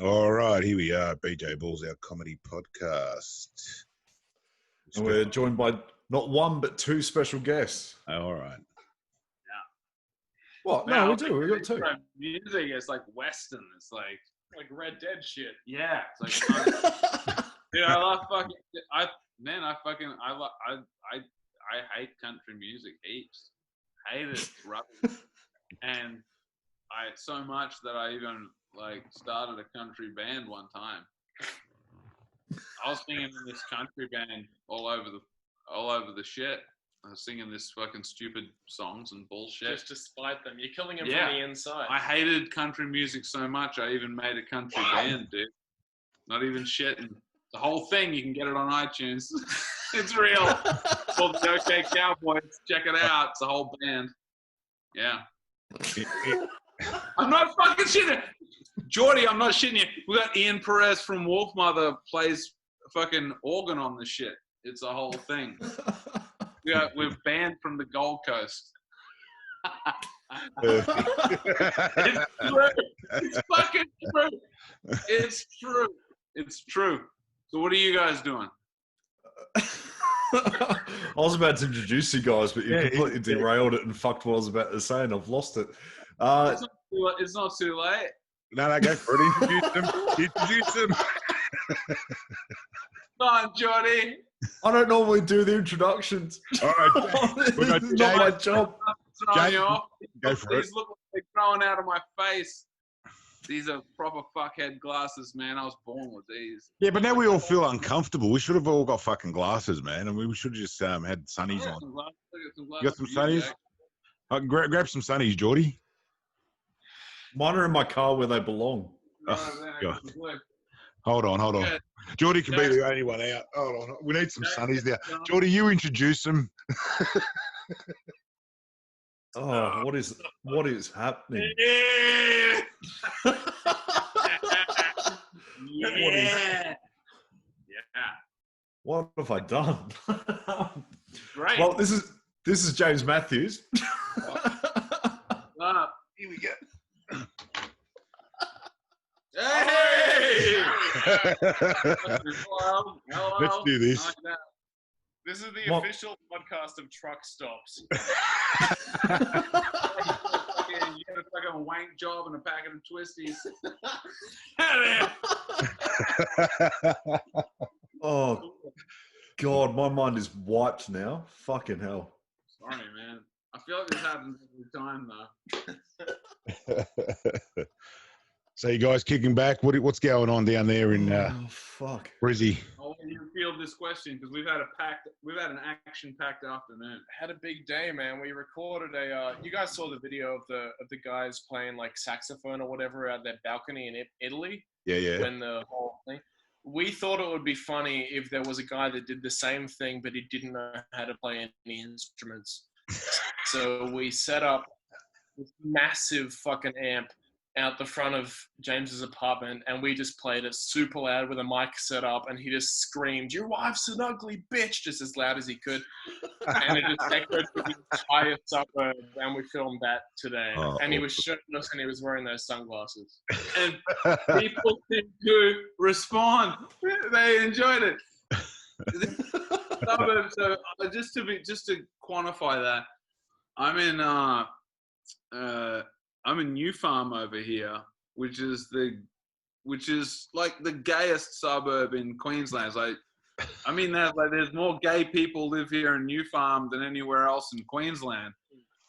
All right, here we are, BJ Balls, our comedy podcast. And we're joined by not one, but two special guests. All right. Yeah. What? Man, No, we do. We got two. Music is like Western. It's like Red Dead shit. Yeah. It's like, dude, I love fucking. I hate country music heaps. Hate it, rubbish. And so much that I even started a country band one time. I was singing in this country band all over the shit. I was singing this fucking stupid songs and bullshit. Just to spite them. You're killing them from the inside. I hated country music so much I even made a country band, dude. Not even shitting. The whole thing, you can get it on iTunes. It's real. It's called the OK Cowboys. Check it out. It's a whole band. Yeah. I'm not fucking shitting. Geordie, I'm not shitting you. We got Ian Perez from Wolfmother plays fucking organ on this shit. It's a whole thing. We're banned from the Gold Coast. It's true. It's fucking true. It's true. It's true. So what are you guys doing? I was about to introduce you guys, but you completely derailed it and fucked what I was about to say, and I've lost it. It's not too late. No, go for it. Introduce them. Come on, Jordy. I don't normally do the introductions. All right. It's not my job. James, go for it. These look like they're growing out of my face. These are proper fuckhead glasses, man. I was born with these. Yeah, but now we all feel uncomfortable. We should have all got fucking glasses, man, and we should have just had sunnies on. You got some sunnies? Grab some sunnies, Geordie. Mine are in my car where they belong. Hold on. Yeah. Geordie can be the only one out. Hold on. We need some sunnies there. Geordie, you introduce them. Oh, what is happening? Yeah. What have I done? Great. Well, this is James Matthews. Here we go. Hey! Hello. Let's do this. Like that. This is the official podcast of truck stops. You get a fucking wank job and a packet of twisties. Oh, God, my mind is wiped now. Fucking hell. Sorry, man. I feel like this happens every time, though. So you guys kicking back? What's going on down there in fuck, Brizzy? I'll let you field this question because we've had an action-packed afternoon. Had a big day, man. We recorded you guys saw the video of the guys playing like saxophone or whatever out their balcony in Italy. Yeah. When the whole thing. We thought it would be funny if there was a guy that did the same thing, but he didn't know how to play any instruments. So we set up this massive fucking amp out the front of James's apartment, and we just played it super loud with a mic set up, and he just screamed, "Your wife's an ugly bitch," just as loud as he could. And it just echoed through the entire suburb, and we filmed that today. And he was shirtless and he was wearing those sunglasses. And people seem to respond. They enjoyed it. So just to quantify that, I'm in New Farm over here, which is like the gayest suburb in Queensland. There's more gay people live here in New Farm than anywhere else in Queensland,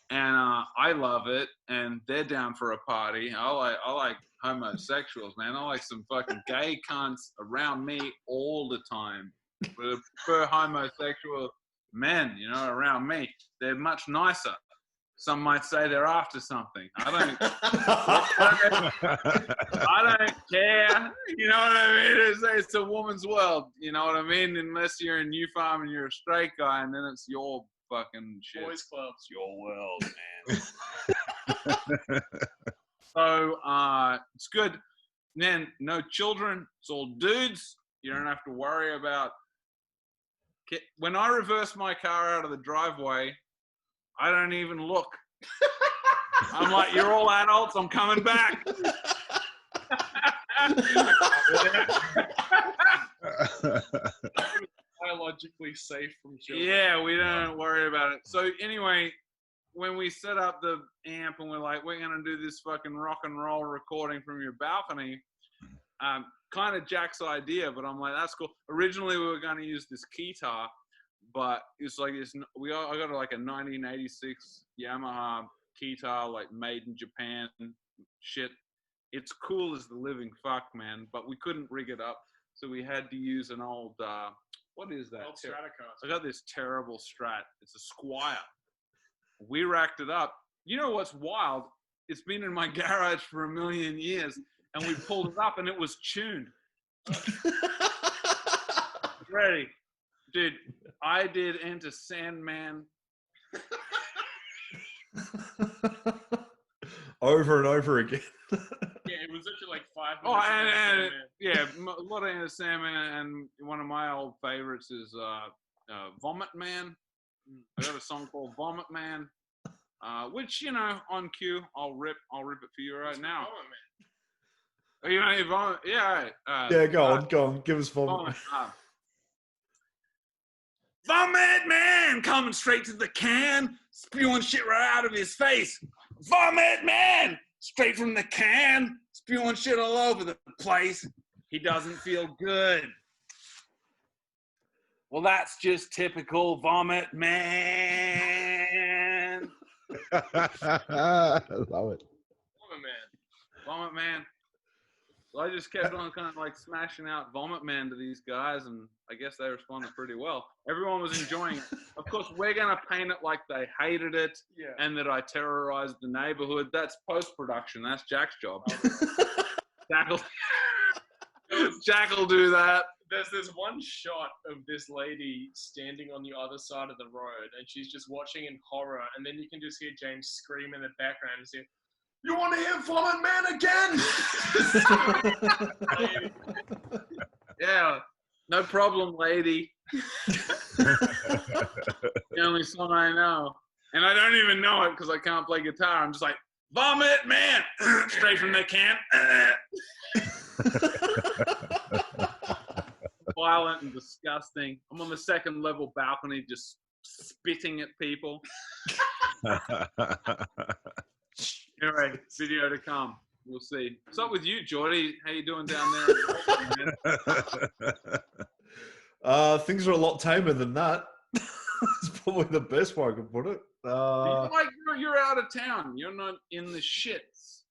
and I love it. And they're down for a party. I like homosexuals, man. I like some fucking gay cunts around me all the time. But I prefer homosexual men, around me. They're much nicer. Some might say they're after something. I don't care. You know what I mean? It's a woman's world. You know what I mean? Unless you're in New Farm and you're a straight guy, and then it's your fucking shit. Boys club. It's your world, man. So it's good. Man, no children. It's all dudes. You don't have to worry about. When I reverse my car out of the driveway, I don't even look. I'm like, you're all adults. I'm coming back. Biologically safe from children. Yeah, we don't worry about it. So anyway, when we set up the amp and we're like, we're gonna do this fucking rock and roll recording from your balcony, kind of Jack's idea, but I'm like, that's cool. Originally, we were gonna use this guitar, but it's like this. I got like a 1986 Yamaha guitar, like made in Japan shit. It's cool as the living fuck, man. But we couldn't rig it up, so we had to use an old. What is that? Old Stratocaster. I got this terrible Strat. It's a Squire. We racked it up. You know what's wild? It's been in my garage for a million years, and we pulled it up, and it was tuned. Ready, dude. I did Enter Sandman. Over and over again. Yeah, it was actually like 5 minutes. Oh, and yeah, a lot of Enter Sandman, and one of my old favorites is Vomit Man. I got a song called Vomit Man, which, you know, on cue, I'll rip it for you right now. Vomit Man. Oh, you know, Vomit? Yeah, Yeah, go on. Give us Vomit. Vomit Man coming straight to the can, spewing shit right out of his face. Vomit Man straight from the can, spewing shit all over the place. He doesn't feel good. Well, that's just typical Vomit Man. Love it. Vomit Man. Vomit Man. So I just kept on kind of like smashing out Vomit Man to these guys, and I guess they responded pretty well. Everyone was enjoying it. Of course, we're going to paint it like they hated it and that I terrorized the neighborhood. That's post-production. That's Jack's job. Jack will do that. There's this one shot of this lady standing on the other side of the road, and she's just watching in horror, and then you can just hear James scream in the background and say, "You want to hear Vomit Man again?" Yeah, no problem, lady. The only song I know. And I don't even know it because I can't play guitar. I'm just like, Vomit Man! Straight from the can. Violent and disgusting. I'm on the second level balcony just spitting at people. Anyway, video to come. We'll see. What's up with you, Geordie? How you doing down there? Things are a lot tamer than that. It's probably the best way I could put it. You're out of town. You're not in the shits.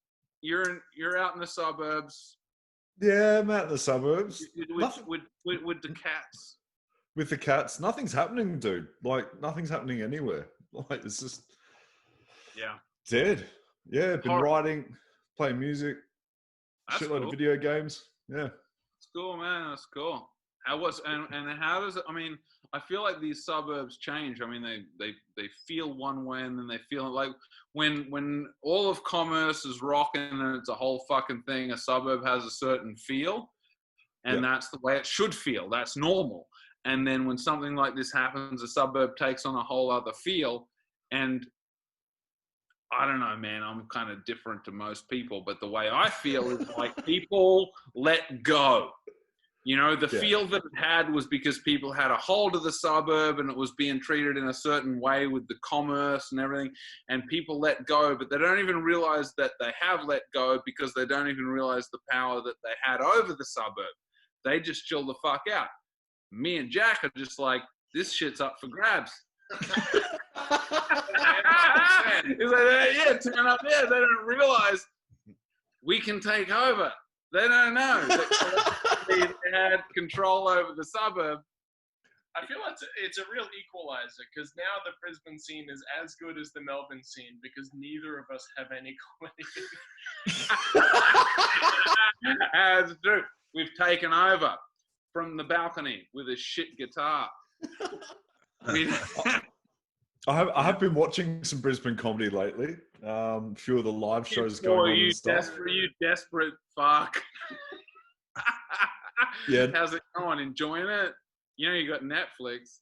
You're out in the suburbs. Yeah, I'm out in the suburbs. With the cats. With the cats. Nothing's happening, dude. Like, nothing's happening anywhere. Like, it's just dead. Yeah, been writing, playing music, shitload of video games. Yeah. That's cool, man. That's cool. How does it, I mean, I feel like these suburbs change. I mean, they feel one way and then they feel like when all of commerce is rocking and it's a whole fucking thing, a suburb has a certain feel and that's the way it should feel. That's normal. And then when something like this happens, a suburb takes on a whole other feel. And I don't know, man, I'm kind of different to most people, but the way I feel is like people let go. You know, the feel that it had was because people had a hold of the suburb and it was being treated in a certain way with the commerce and everything, and people let go, but they don't even realize that they have let go because they don't even realize the power that they had over the suburb. They just chill the fuck out. Me and Jack are just like, this shit's up for grabs. It's like, turn up there. They don't realize we can take over. They don't know. They had control over the suburb. I feel it's a real equalizer because now the Brisbane scene is as good as the Melbourne scene because neither of us have any comedy. That's true. We've taken over from the balcony with a shit guitar. I have been watching some Brisbane comedy lately. A few of the live shows going on and stuff. You desperate fuck. Yeah. How's it going? Enjoying it? You know you got Netflix.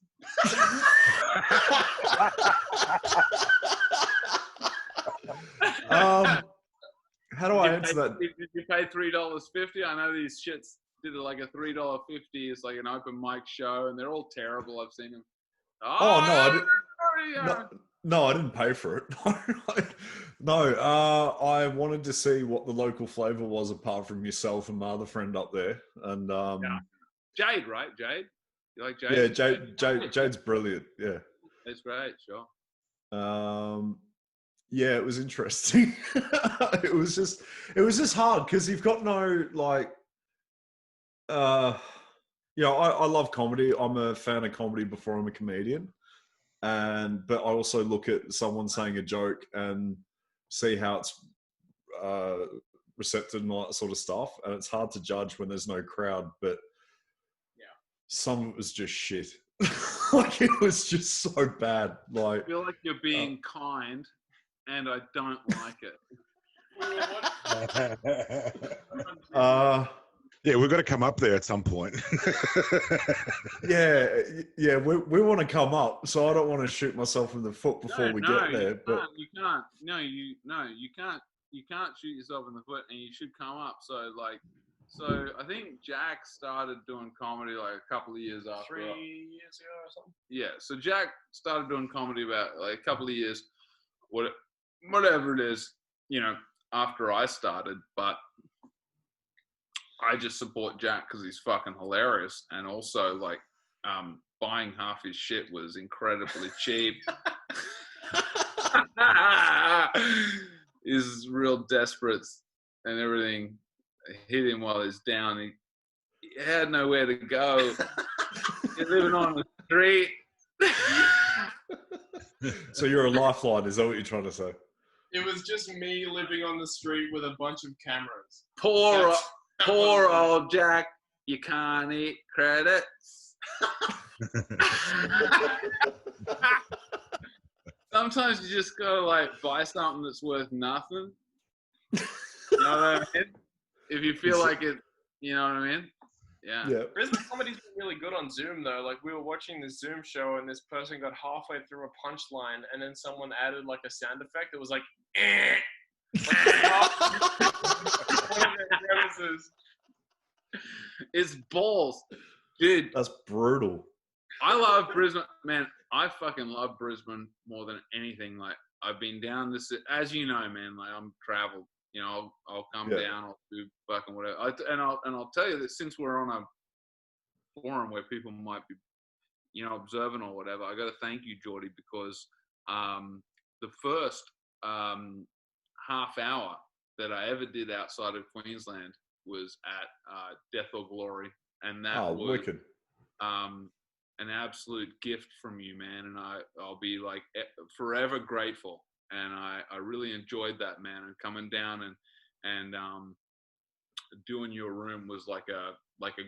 How do I answer that? Did you pay $3.50? I know these shits did like a $3.50. It's like an open mic show, and they're all terrible. I've seen them. Oh no, I didn't pay for it. No, I wanted to see what the local flavour was apart from yourself and my other friend up there. And Jade, right? Jade? You like Jade? Yeah, Jade's brilliant. Yeah. That's great, sure. Yeah, it was interesting. It was just hard because you've got no like I love comedy. I'm a fan of comedy before I'm a comedian. But I also look at someone saying a joke and see how it's receptive and all that sort of stuff. And it's hard to judge when there's no crowd, but some of it was just shit. Like it was just so bad. Like I feel like you're being kind, and I don't like it. Yeah, we've got to come up there at some point. yeah, we want to come up, so I don't want to shoot myself in the foot before we get there. But you can't. You can't. You can't shoot yourself in the foot, and you should come up. So I think Jack started doing comedy like a couple of years after. 3 years ago or something. Yeah, so Jack started doing comedy about like a couple of years, whatever it is, after I started, but I just support Jack because he's fucking hilarious, and also like buying half his shit was incredibly cheap. He's real desperate and everything hit him while he's down. He had nowhere to go. He's living on the street. So you're a lifeline, is that what you're trying to say? It was just me living on the street with a bunch of cameras. Poor old Jack, you can't eat credits. Sometimes you just gotta like buy something that's worth nothing. You know what I mean? If you feel like it, you know what I mean? Yeah. Brisbane comedy's been really good on Zoom though. Like we were watching this Zoom show and this person got halfway through a punchline and then someone added like a sound effect that was like eh. It's balls. Dude. That's brutal. I love Brisbane. Man, I fucking love Brisbane more than anything. Like I've been down this, as you know, man, like I'm traveled. I'll come down, I'll do fucking whatever. I'll tell you that since we're on a forum where people might be, observant or whatever, I got to thank you, Geordie, because the first half hour that I ever did outside of Queensland was at Death or Glory, and that was wicked. An absolute gift from you, man, and I'll be like forever grateful. And I really enjoyed that, man. And coming down and doing your room was like a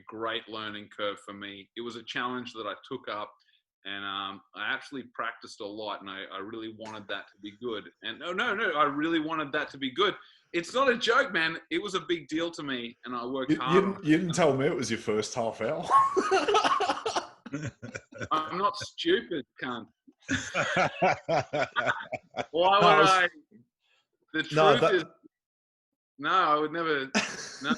great learning curve for me. It was a challenge that I took up, and I actually practiced a lot, and I really wanted that to be good. And no, I really wanted that to be good. It's not a joke, man. It was a big deal to me, and I worked hard. You didn't tell me it was your first half hour. I'm not stupid, cunt. Why would I? The truth is, no, I would never. No.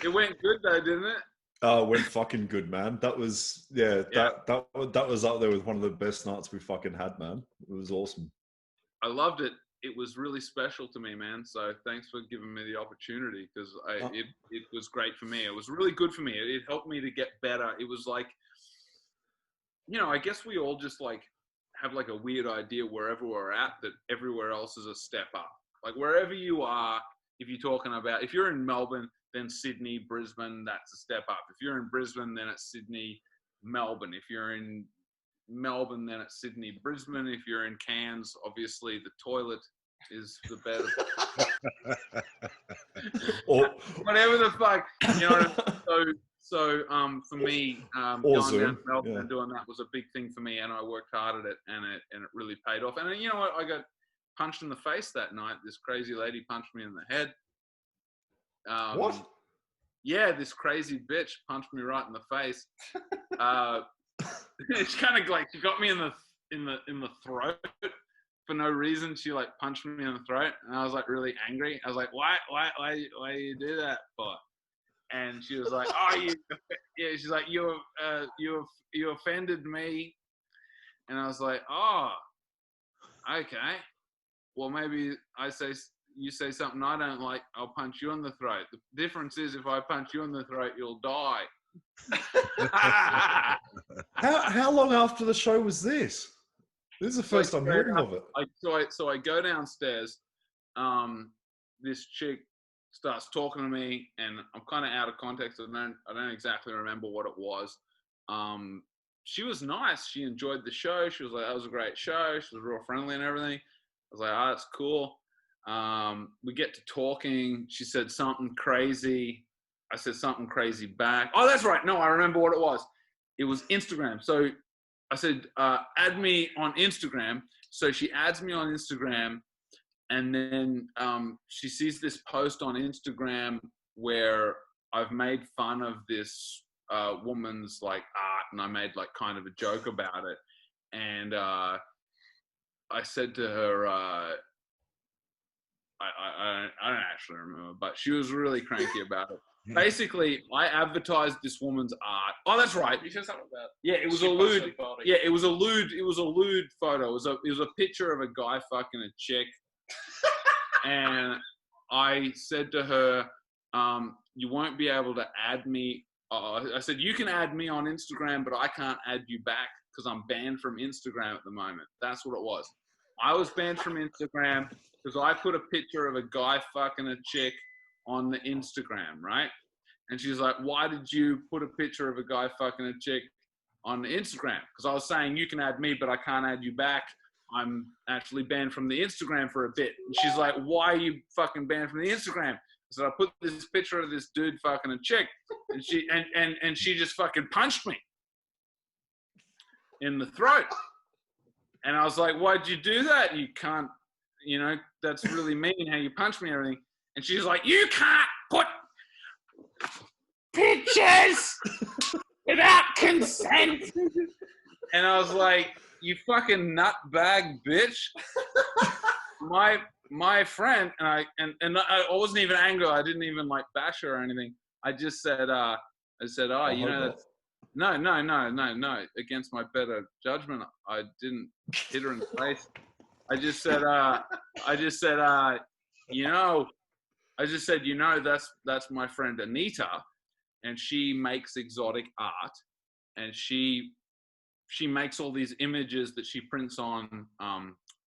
It went good though, didn't it? Oh, it went fucking good, man. That was that was up there with one of the best nights we fucking had, man. It was awesome. I loved it. It was really special to me, man. So thanks for giving me the opportunity because it was great for me. It was really good for me. It helped me to get better. It was like, I guess we all just like have like a weird idea wherever we're at that everywhere else is a step up. Like wherever you are, if you're in Melbourne, then Sydney, Brisbane, that's a step up. If you're in Brisbane, then it's Sydney, Melbourne. If you're in Melbourne, then it's Sydney, Brisbane. If you're in Cairns, obviously the toilet is the better. Or whatever the fuck, So for me, going down to Melbourne and doing that was a big thing for me, and I worked hard at it, and it really paid off. And you know what? I got punched in the face that night. This crazy lady punched me in the head. What? Yeah, this crazy bitch punched me right in the face. It's kind of like she got me in the throat, for no reason, she like punched me in the throat, and I was like really angry. I was like, why you do that for? And she was like, she's like, you offended me. And I was like, oh, okay. Well, maybe you say something I don't like, I'll punch you in the throat. The difference is if I punch you in the throat, you'll die. How long after the show was this? This is the first I'm hearing of it. So I go downstairs. This chick starts talking to me, and I'm kind of out of context. I don't exactly remember what it was. She was nice. She enjoyed the show. She was like, that was a great show. She was real friendly and everything. I was like, oh, that's cool. We get to talking. She said something crazy. I said something crazy back. Oh, that's right. No, I remember what it was. It was Instagram. So I said, add me on Instagram. So she adds me on Instagram. And then she sees this post on Instagram where I've made fun of this woman's like art, and I made like kind of a joke about it. And I said to her, I don't actually remember, but she was really cranky about it. Basically, I advertised this woman's art. Oh, that's right. You said something about. Yeah, it was a lewd. Yeah, it was a lewd. It was a lewd photo. It was a picture of a guy fucking a chick. And I said to her, you won't be able to add me. I said, you can add me on Instagram, but I can't add you back because I'm banned from Instagram at the moment. That's what it was. I was banned from Instagram because I put a picture of a guy fucking a chick on the Instagram, right? And she's like, why did you put a picture of a guy fucking a chick on the Instagram? Because I was saying, you can add me, but I can't add you back. I'm actually banned from the Instagram for a bit. And she's like, why are you fucking banned from the Instagram? So I put this picture of this dude fucking a chick, and she just fucking punched me in the throat. And I was like, why'd you do that? You can't, that's really mean how you punched me and everything. And she's like, you can't put pictures without consent. And I was like, you fucking nutbag bitch. My friend, and I wasn't even angry. I didn't even like bash her or anything. I just said, no. Against my better judgment, I didn't hit her in the face. I just said, that's my friend Anita, and she makes exotic art, and she makes all these images that she prints on,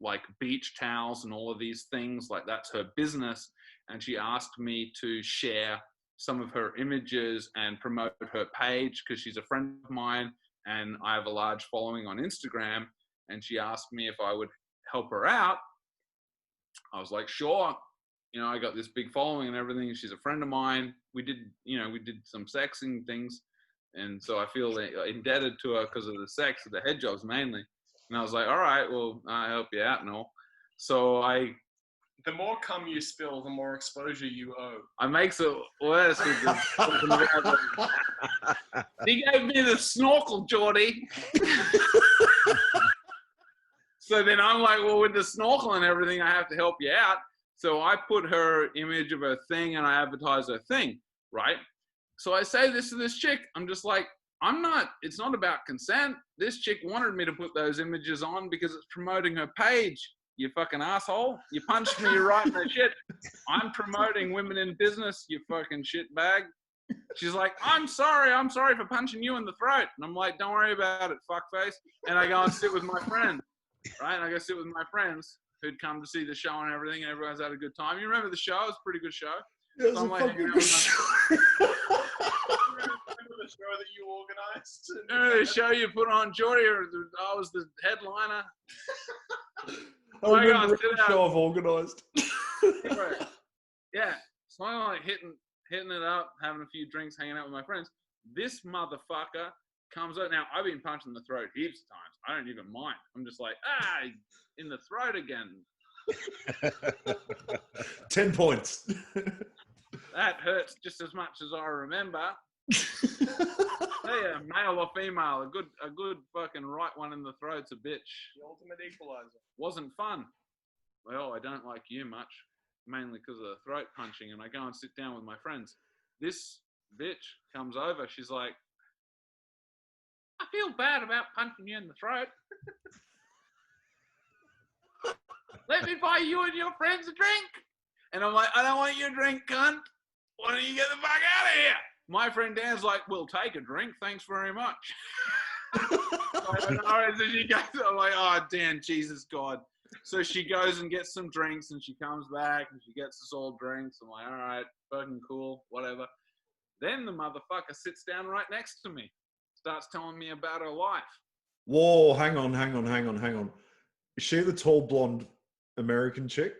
like beach towels and all of these things. Like, that's her business. And she asked me to share some of her images and promote her page because she's a friend of mine and I have a large following on Instagram. And she asked me if I would help her out. I was like, sure. I got this big following and everything. She's a friend of mine. We did some sexing things. And so I feel indebted to her because of the sex, the head jobs mainly. And I was like, all right, well, I'll help you out and all. So the more cum you spill, the more exposure you owe. I makes it worse. He gave me the snorkel, Geordie. So then I'm like, well, with the snorkel and everything, I have to help you out. So I put her image of her thing and I advertise her thing, right? So I say this to this chick. I'm just like, it's not about consent. This chick wanted me to put those images on because it's promoting her page. You fucking asshole. You punched me right in the shit. I'm promoting women in business, you fucking shit bag. She's like, I'm sorry for punching you in the throat. And I'm like, don't worry about it, fuckface. And I go and sit with my friend, right? And I go sit with my friends who'd come to see the show and everything, and everyone's had a good time. You remember the show? It was a pretty good show. Yeah, it was a fucking good show. The show that you organized? The show you put on, Geordie, I was the headliner. I remember the show I've organised. Yeah, so I'm like hitting it up, having a few drinks, hanging out with my friends. This motherfucker comes out. Now, I've been punched in the throat heaps of times. I don't even mind. I'm just like, in the throat again. 10 points. That hurts just as much as I remember. Yeah, male or female, a good fucking right one in the throat's a bitch. The ultimate equalizer. Wasn't fun. Well, I don't like you much, mainly because of the throat punching, and I go and sit down with my friends. This bitch comes over, she's like, I feel bad about punching you in the throat. Let me buy you and your friends a drink. And I'm like, I don't want your drink, cunt. Why don't you get the fuck out of here? My friend Dan's like, we'll take a drink. Thanks very much. So she goes, I'm like, oh, Dan, Jesus God. So she goes and gets some drinks and she comes back and she gets us all drinks. I'm like, all right, fucking cool, whatever. Then the motherfucker sits down right next to me, starts telling me about her life. Whoa, hang on. Is she the tall blonde American chick?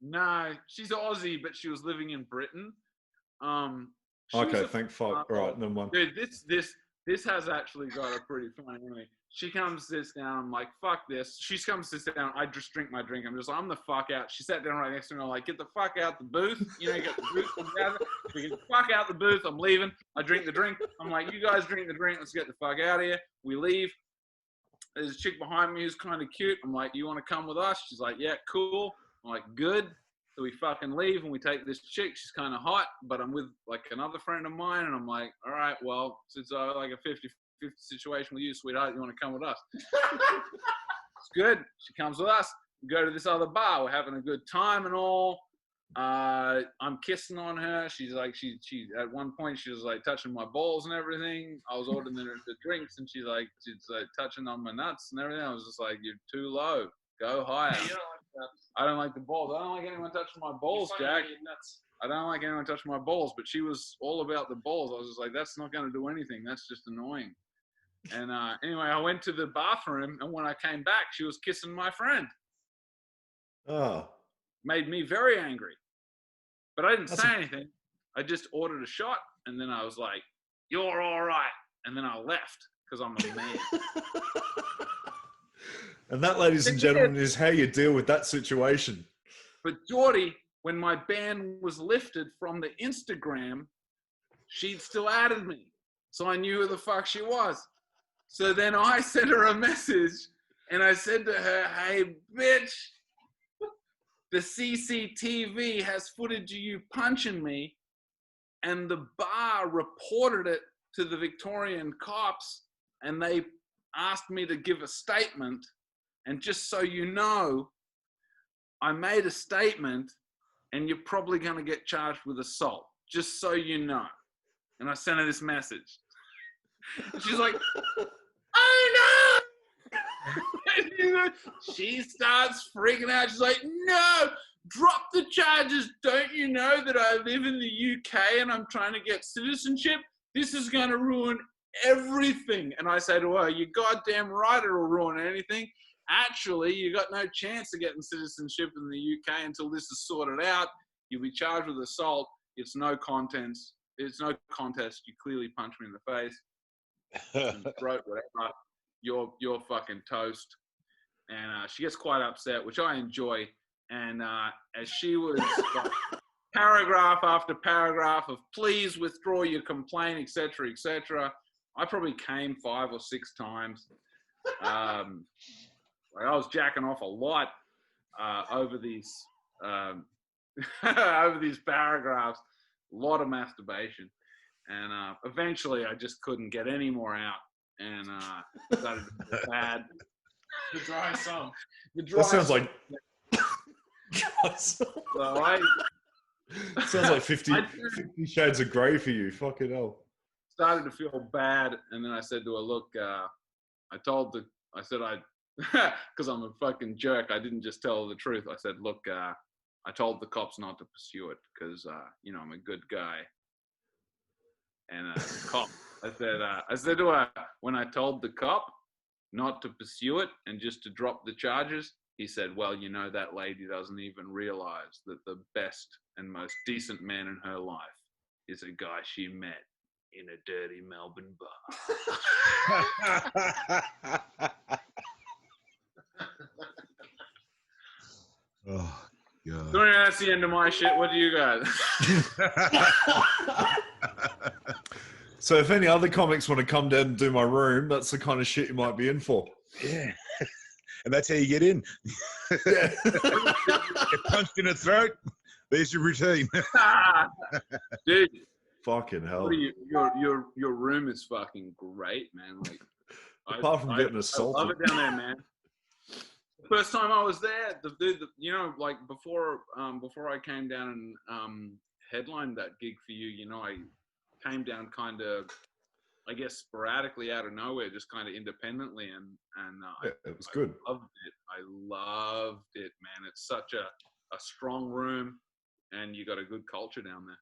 No, she's Aussie, but she was living in Britain. Okay, thank fuck. All right, never mind. Dude, this has actually got a pretty funny memory. She comes, sits down. I'm like, fuck this. She comes, sits down. I just drink my drink. I'm just like, I'm the fuck out. She sat down right next to me. I'm like, get the fuck out the booth. You know, you got the booth together. We get the fuck out the booth. I'm leaving. I drink the drink. I'm like, you guys drink the drink. Let's get the fuck out of here. We leave. There's a chick behind me who's kind of cute. I'm like, you want to come with us? She's like, yeah, cool. I'm like, good. So we fucking leave and we take this chick. She's kind of hot, but I'm with like another friend of mine. And I'm like, all right, well, since I like a 50-50 situation with you, sweetheart, you want to come with us? It's good. She comes with us. We go to this other bar. We're having a good time and all. I'm kissing on her. She's like, she at one point she was like touching my balls and everything. I was ordering the drinks and she's like touching on my nuts and everything. I was just like, you're too low. Go higher. I don't like the balls. I don't like anyone touching my balls, Jack. I don't like anyone touching my balls, but she was all about the balls. I was just like, that's not going to do anything. That's just annoying. And anyway, I went to the bathroom, and when I came back, she was kissing my friend. Oh. Made me very angry. But I didn't say anything. I just ordered a shot, and then I was like, you're all right. And then I left, because I'm a man. And that, ladies and gentlemen, is how you deal with that situation. But Geordie, when my ban was lifted from the Instagram, she'd still added me. So I knew who the fuck she was. So then I sent her a message and I said to her, hey, bitch, the CCTV has footage of you punching me and the bar reported it to the Victorian cops and they asked me to give a statement. And just so you know, I made a statement and you're probably going to get charged with assault, just so you know. And I sent her this message. She's like, oh no! She starts freaking out. She's like, no, drop the charges. Don't you know that I live in the UK and I'm trying to get citizenship? This is going to ruin everything. And I say to her, you're goddamn right it'll ruin anything. Actually, you got no chance of getting citizenship in the UK until this is sorted out. You'll be charged with assault. It's no contest. It's no contest. You clearly punch me in the face, in the throat, whatever. You're fucking toast. And she gets quite upset, which I enjoy. And as she was like, paragraph after paragraph of please withdraw your complaint, etc., etc., I probably came 5 or 6 times. I was jacking off a lot over these over these paragraphs, a lot of masturbation, and eventually I just couldn't get any more out, and started to feel bad. The dry sum. That sounds like. Sounds like 50 Shades of Grey for you. Fucking hell. Started to feel bad, and then I said to her, "Look, because I'm a fucking jerk. I didn't just tell her the truth. I said, look, I told the cops not to pursue it because, I'm a good guy. And the cop, I said to her, when I told the cop not to pursue it and just to drop the charges, he said, well, that lady doesn't even realize that the best and most decent man in her life is a guy she met in a dirty Melbourne bar. Oh, God. So that's the end of my shit. What do you guys? So if any other comics want to come down and do my room, that's the kind of shit you might be in for. Yeah. And that's how you get in. Yeah. Get punched in the throat. There's your routine. Dude. Fucking hell. Your room is fucking great, man. Like, apart from getting assaulted. I love it down there, man. The first time I was there, you know, like before I came down and headlined that gig for you, you know, I came down kind of, I guess, sporadically out of nowhere, just kind of independently, and yeah, it was good. I loved it, man. It's such a strong room, and you got a good culture down there.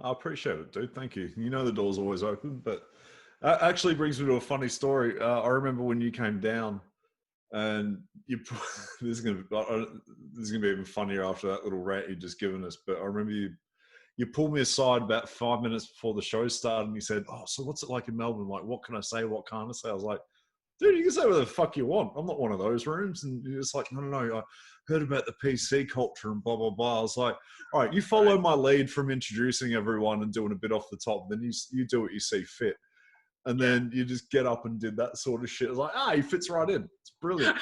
I appreciate it, dude. Thank you. You know the door's always open, but that actually brings me to a funny story. I remember when you came down, and this is gonna be even funnier after that little rant you just given us. But I remember you pulled me aside about 5 minutes before the show started, and you said, "Oh, so what's it like in Melbourne? Like, what can I say? What can't I say?" I was like, "Dude, you can say whatever the fuck you want. I'm not one of those rooms." And you're just like, "No. I heard about the PC culture and blah, blah, blah." I was like, "All right, you follow my lead from introducing everyone and doing a bit off the top. Then you do what you see fit." And then you just get up and did that sort of shit. I was like, he fits right in. It's brilliant.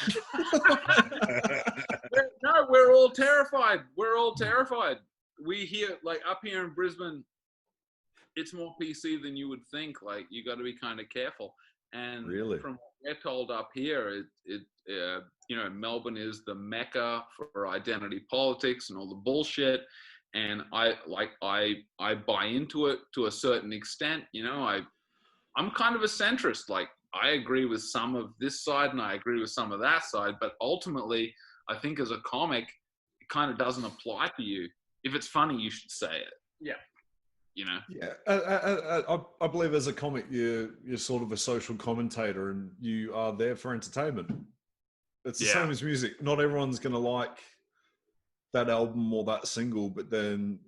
No, we're all terrified. We're all terrified. We hear, like, up here in Brisbane, it's more PC than you would think. Like, you got to be kind of careful. And really? From what we're told up here, you know, Melbourne is the mecca for identity politics and all the bullshit. And I buy into it to a certain extent. You know, I'm kind of a centrist. Like, I agree with some of this side and I agree with some of that side. But ultimately, I think as a comic, it kind of doesn't apply to you. If it's funny, you should say it. Yeah. You know? Yeah. I believe as a comic, you're sort of a social commentator and you are there for entertainment. It's the same as music. Not everyone's going to like that album or that single, but then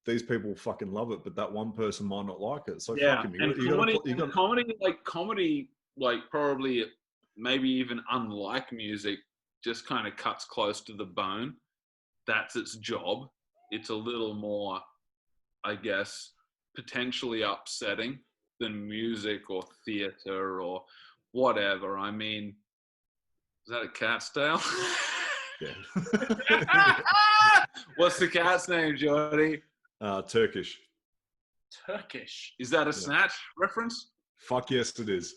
these people fucking love it, but that one person might not like it. So fucking, comedy, like probably maybe even unlike music, just kind of cuts close to the bone. That's its job. It's a little more, I guess, potentially upsetting than music or theater or whatever. I mean, is that a cat's tail? Yeah. What's the cat's name, Jordy? Turkish. Turkish. Is that a Snatch reference? Fuck yes, it is.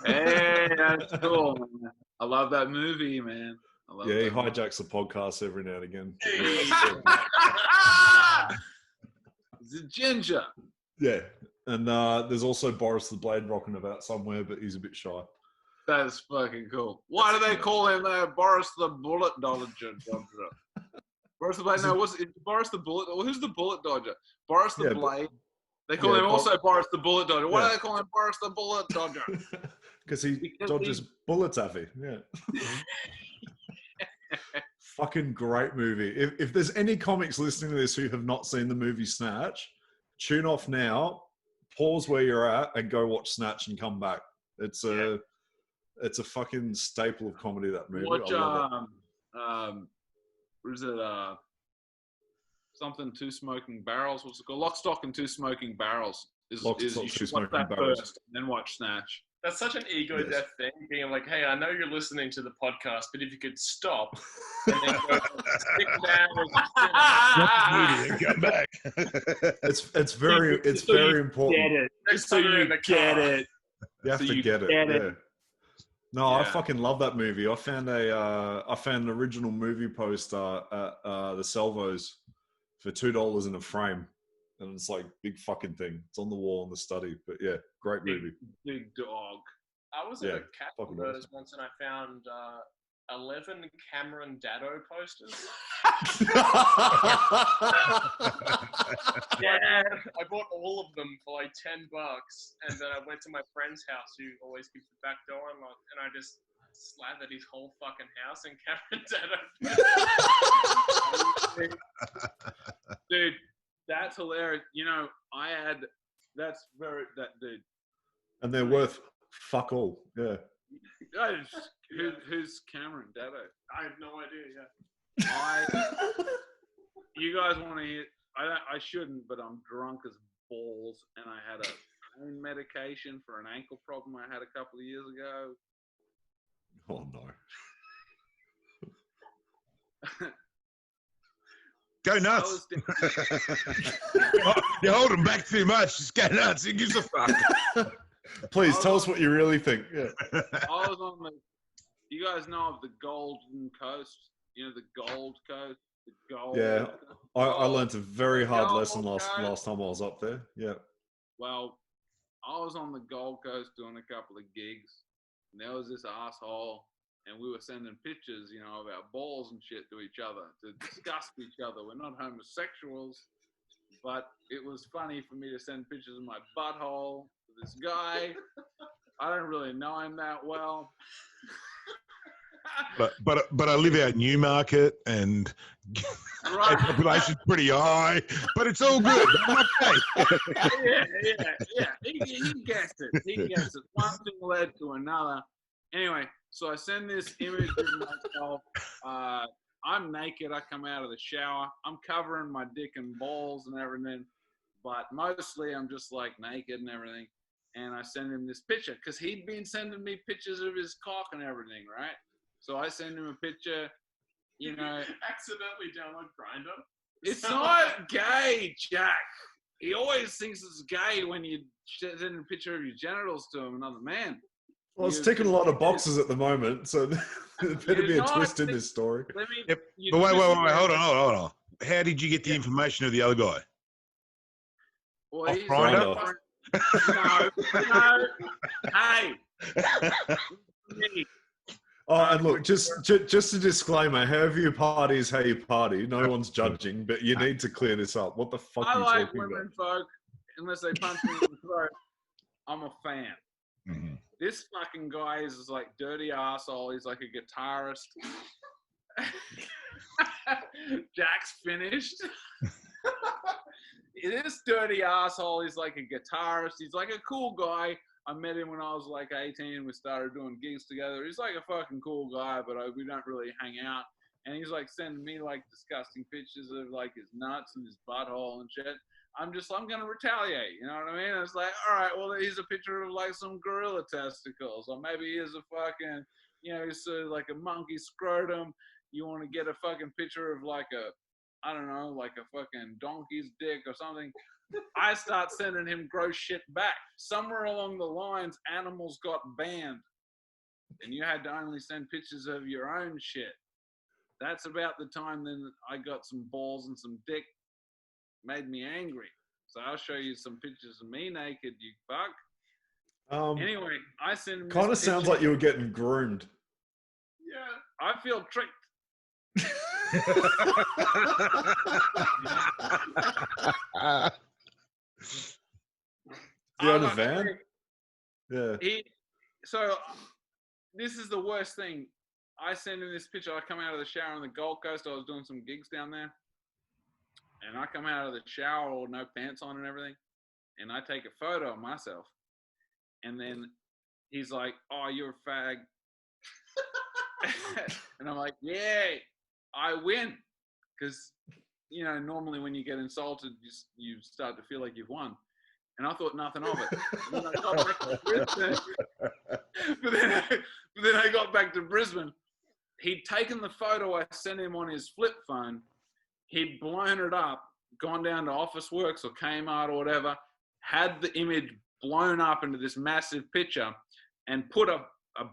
Hey, that's cool, man. I love that movie, man. He hijacks the podcast every now and again. He's a ginger. Yeah. And there's also Boris the Blade rocking about somewhere, but he's a bit shy. That's fucking cool. Why do they call him Boris the Bullet Dodger? Boris the Blade? No, what's it? Boris the Bullet? Well, who's the Bullet Dodger? Boris the Blade. They call him also Boris the Bullet Dodger. Why do they call him Boris the Bullet Dodger? Because he dodges bullets, Avi. Yeah. Fucking great movie. If there's any comics listening to this who have not seen the movie Snatch, tune off now, pause where you're at, and go watch Snatch and come back. It's a fucking staple of comedy, that movie. Watch, I love it. What is it? Something Two Smoking Barrels. What's it called? Lock, Stock, and Two Smoking Barrels. You should watch that first, then watch Snatch. That's such an ego death thing, being like, hey, I know you're listening to the podcast, but if you could stop and then go stick down and come back. It's very important. Get it. So you get it. You have to get it. Yeah. No, I fucking love that movie. I found an original movie poster at the Salvos for $2 in a frame. And it's like big fucking thing. It's on the wall in the study. But yeah, great movie. Big dog. I was at a cat converters once and I found 11 Cameron Dado posters. Yeah, I bought all of them for like $10, and then I went to my friend's house who always keeps the back door unlocked, and I just slathered his whole fucking house in Cameron Dado. Dude. That's hilarious. You know, dude. And they're worth fuck all. Yeah. Who's Cameron Dado? I have no idea. Yeah. You guys want to hear? I shouldn't, but I'm drunk as balls, and I had a pain medication for an ankle problem I had a couple of years ago. Oh no. Go nuts. You're holding back too much. Just go nuts. Who gives a fuck? Please tell us what you really think. Yeah. I was on you guys know of the Golden Coast? You know, the Gold Coast? The Gold. Yeah. I learned a very hard lesson last time I was up there. Yeah. Well, I was on the Gold Coast doing a couple of gigs, and there was this asshole, and we were sending pictures, you know, of our balls and shit to each other to disgust each other. We're not homosexuals, but it was funny for me to send pictures of my butthole to this guy. I don't really know him that well. But I live out in Newmarket and Right. population's pretty high, but it's all good. Okay. Yeah. He gets it. One thing led to another. Anyway, so I send this image of myself. I'm naked. I come out of the shower. I'm covering my dick and balls and everything, but mostly I'm just like naked and everything. And I send him this picture because he'd been sending me pictures of his cock and everything, right? So I send him a picture, you know. Accidentally download Grindr? It's not gay, Jack. He always thinks it's gay when you send a picture of your genitals to another man. Well, it's ticking a lot of boxes at the moment, so there better be a twist in this story. But wait, hold on. How did you get the information of the other guy? Well, Off he's Grindr? No. Hey. Oh, and look, just a disclaimer: however you party is how you party. No one's judging, but you need to clear this up. What the fuck are you I like talking women about? folk, unless they punch me in the throat. I'm a fan. Mm-hmm. This fucking guy is like dirty arsehole. He's like a guitarist. Jack's finished. This dirty asshole is like a guitarist. He's like a cool guy. I met him when I was like 18. We started doing gigs together. He's like a fucking cool guy, but we don't really hang out. And he's like sending me like disgusting pictures of like his nuts and his butthole and shit. I'm going to retaliate. You know what I mean? It's like, all right, well, here's a picture of like some gorilla testicles. Or maybe here's a fucking, you know, it's like a monkey scrotum. You want to get a fucking picture of like a, I don't know, like a fucking donkey's dick or something. I start sending him gross shit back. Somewhere along the lines, animals got banned. And you had to only send pictures of your own shit. That's about the time then I got some balls and some dick. Made me angry. So I'll show you some pictures of me naked, you fuck. Anyway, I sent him Kind of sounds like you were getting groomed. Yeah, I feel tricked. You own a van? Yeah. So this is the worst thing. I send him this picture. I come out of the shower on the Gold Coast. I was doing some gigs down there. And I come out of the shower with no pants on and everything. And I take a photo of myself. And then he's like, oh, you're a fag. And I'm like, yeah, I win. Because, you know, normally when you get insulted, you start to feel like you've won. And I thought nothing of it. Then I got back to Brisbane. but then I got back to Brisbane. He'd taken the photo I sent him on his flip phone. He'd blown it up, gone down to Officeworks or Kmart or whatever, had the image blown up into this massive picture and put a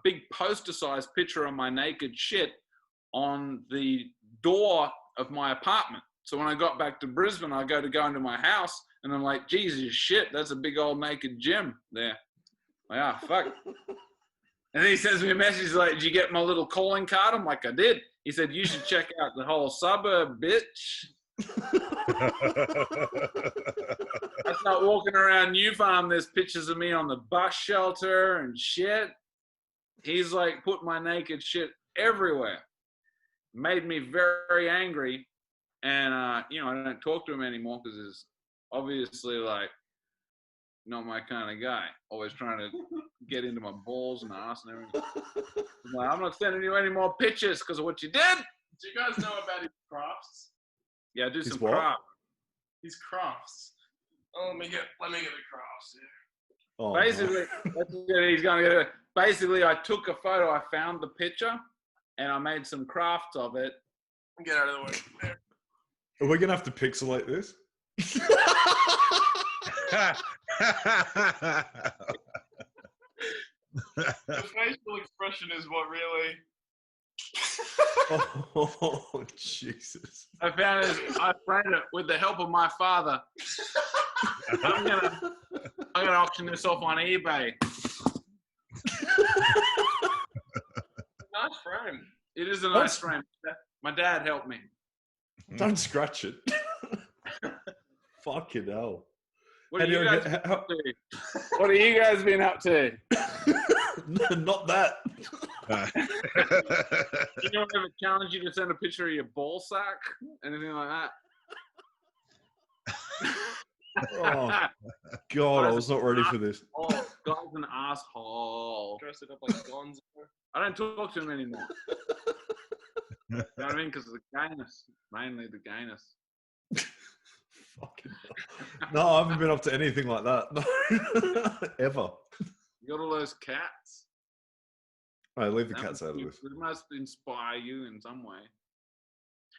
big poster-sized picture of my naked shit on the door of my apartment. So when I got back to Brisbane, I go into my house and I'm like, Jesus shit, that's a big old naked gym there. Like, ah, fuck. And then he sends me a message, he's like, did you get my little calling card? I'm like, I did. He said, you should check out the whole suburb, bitch. I start walking around New Farm, there's pictures of me on the bus shelter and shit. He's like, put my naked shit everywhere. Made me very angry. And, you know, I don't talk to him anymore because he's obviously like not my kind of guy. Always trying to get into my balls and ass and everything. I'm like, I'm not sending you any more pictures because of what you did. Do you guys know about his crafts? Yeah, I do some what? craft. His crafts. Oh, let me get the crafts here. Oh, basically, that's what he's going to do. Basically, I took a photo. I found the picture, and I made some crafts of it. Get out of the way. Are we gonna have to pixelate this? The facial expression is what really. Oh, Jesus! I found it. I framed it with the help of my father. I'm gonna auction this off on eBay. Nice frame. It is a nice frame. My dad helped me. Don't scratch it. Fucking hell. What are you guys been up to? What have you guys been up to? Not that. You don't ever challenge you to send a picture of your ball sack? Anything like that? Oh, God, I was not ready for this. Oh, guy's an asshole. Dress it up like Gonzo. I don't talk to him anymore. You know what I mean? Because of the gayness. Mainly the gayness. Fucking hell. No, I haven't been up to anything like that. No. Ever. You got all those cats. All right, leave the cats out of this. It must inspire you in some way.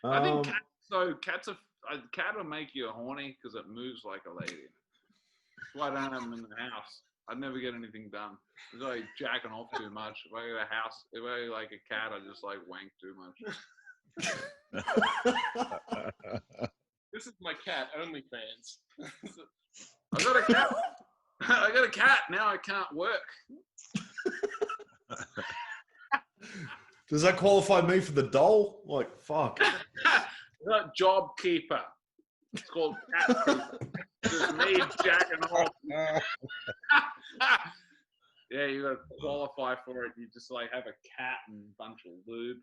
I think cats are. A cat will make you horny because it moves like a lady. That's why I don't have them in the house. I'd never get anything done. It's like jacking off too much. If I get a house, if I like a cat, I just like wank too much. This is my cat, OnlyFans. I got a cat. I got a cat. Now I can't work. Does that qualify me for the doll? Like, fuck. Not job keeper. It's called cat keeper. Just me jacking off. Yeah, you got to qualify for it. You just like have a cat and a bunch of lube.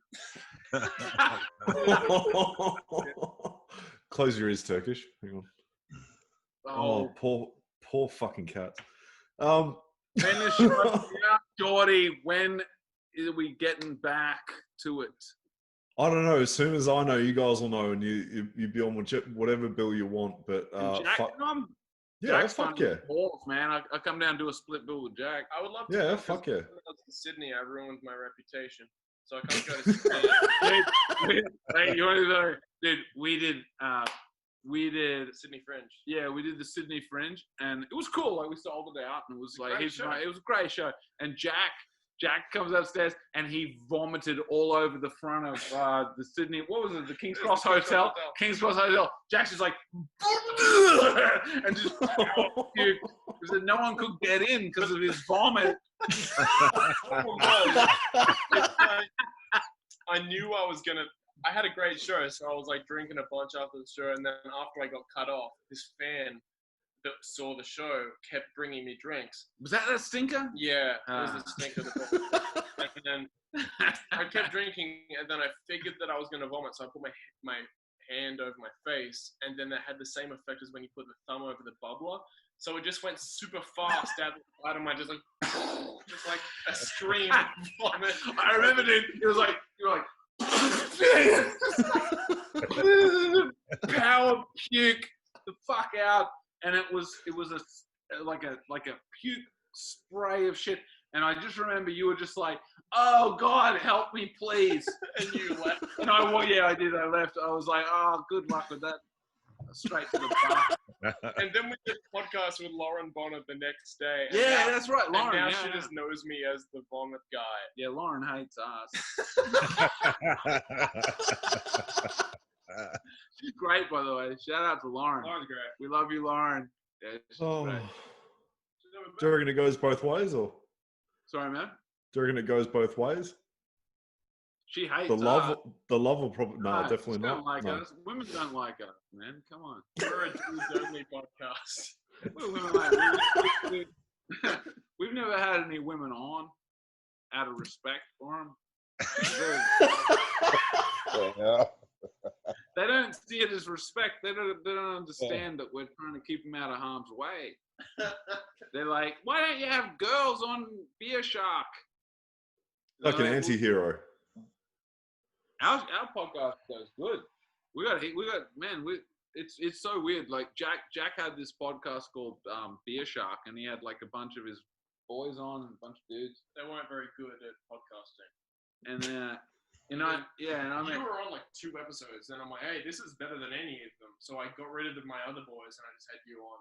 Close your ears, Turkish. Hang on. Oh, poor fucking cats. When is Geordie? When are we getting back to it? I don't know. As soon as I know, you guys will know, and you be on whatever bill you want. But Jack's fuck yeah, balls, man. I come down and do a split bill with Jack. I would love to. Yeah, fuck yeah. When I was in Sydney, I ruined my reputation, so I can't go to Sydney. Hey, you want to know? Dude, we did Sydney Fringe. Yeah, we did the Sydney Fringe, and it was cool. Like we sold it out, and it was like it was a great show. And Jack comes upstairs and he vomited all over the front of the Sydney. What was it? The King's Cross Hotel. King's Cross Hotel. Jack's just like, and just puked because no one could get in because of his vomit. I knew I was gonna. I had a great show, so I was like drinking a bunch after the show, and then after I got cut off, this fan that saw the show kept bringing me drinks. Was that stinker? Yeah, it was the stinker. And then I kept drinking, and then I figured that I was going to vomit, so I put my hand over my face, and then that had the same effect as when you put the thumb over the bubbler. So it just went super fast out the side of my, just like a stream of vomit. I remember, dude. It was like you were like power puke the fuck out. And it was like a puke spray of shit. And I just remember you were just like, "Oh God, help me, please!" And you left. And I did. I left. I was like, "Oh, good luck with that." Straight to the bar. And then we did a podcast with Lauren Bonner the next day. Yeah, that's right, Lauren. And now she just knows me as the vomit guy. Yeah, Lauren hates us. She's great, by the way. Shout out to Lauren. Lauren's great. We love you, Lauren. Yeah, she's great. Do you reckon it goes both ways, or? Sorry, man. Do you reckon it goes both ways? She hates the love. us. The love will probably no, definitely not. Like no. Us. Women don't like us, man. Come on. We're a dudes-only podcast. We're women like we've never had any women on out of respect for them. Yeah. They don't see it as respect. They don't understand that we're trying to keep them out of harm's way. They're like, why don't you have girls on Beer Shark? Like an anti-hero. Our podcast goes good. We got it's so weird. Like Jack had this podcast called Beer Shark, and he had like a bunch of his boys on and a bunch of dudes. They weren't very good at podcasting. And then, and I mean, you were on like 2 episodes, and I'm like, hey, this is better than any of them. So I got rid of my other boys, and I just had you on.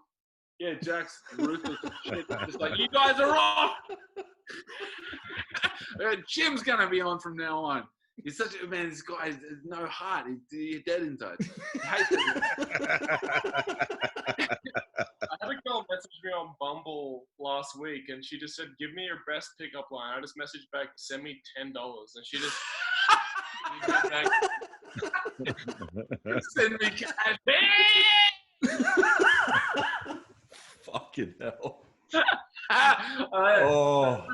Yeah, Jack's ruthless shit. Just like, you guys are off. Jim's gonna be on from now on. He's such a man. This guy has no heart. He's dead inside. He hates it. I had a girl message me on Bumble last week, and she just said, "Give me your best pickup line." I just messaged back, "Send me $10," and she just send me cash. Fucking hell. Oh.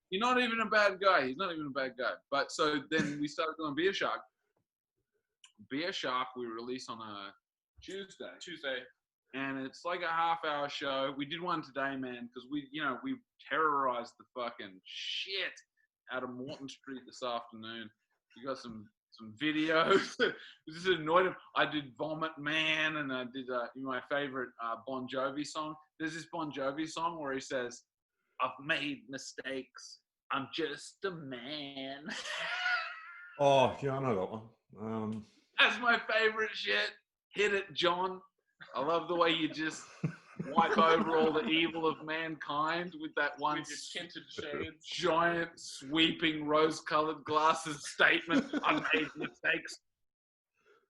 You're not even a bad guy. He's not even a bad guy. But so then we started doing Beer Shark. Beer Shark we release on a Tuesday. And it's like a half-hour show. We did one today, man, because we terrorized the fucking shit out of Morton Street this afternoon. We got some videos. Just annoyed him. I did Vomit Man, and I did my favorite Bon Jovi song. There's this Bon Jovi song where he says, "I've made mistakes. I'm just a man." Oh, yeah, I know that one. That's my favorite shit. Hit it, John. I love the way you just wipe over all the evil of mankind with that one tinted shades. Giant, sweeping, rose-colored glasses statement. I've made mistakes.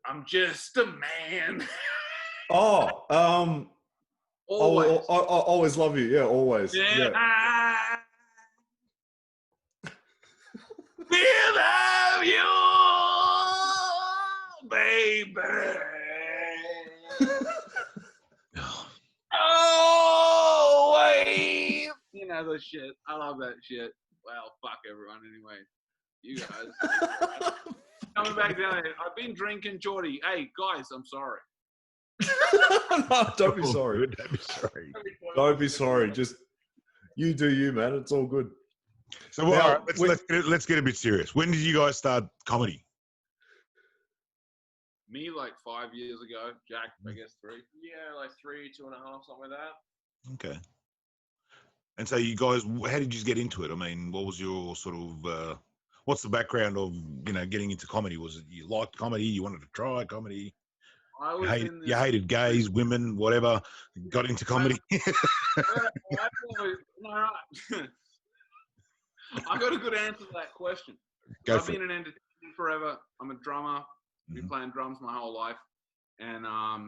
I'm just a man. Always. I always love you. Yeah, always. Yeah. We love you, baby. Always. You know the shit. I love that shit. Well, fuck everyone anyway. You guys. Coming back down here. I've been drinking, Geordie. Hey, guys, I'm sorry. No, don't be sorry. Don't be sorry. Just you do you, man. It's all good. So all right, let's get a bit serious. When did you guys start comedy? Me, like 5 years ago. Jack, I guess 3. Yeah, like 3, 2.5, something like that. Okay. And so you guys, how did you get into it? I mean, what was your sort of, what's the background of, getting into comedy? Was it you liked comedy? You wanted to try comedy? You hated gays, women, whatever, got into comedy? I got a good answer to that question. I've been in entertainment forever. I'm a drummer. I've been playing drums my whole life. And I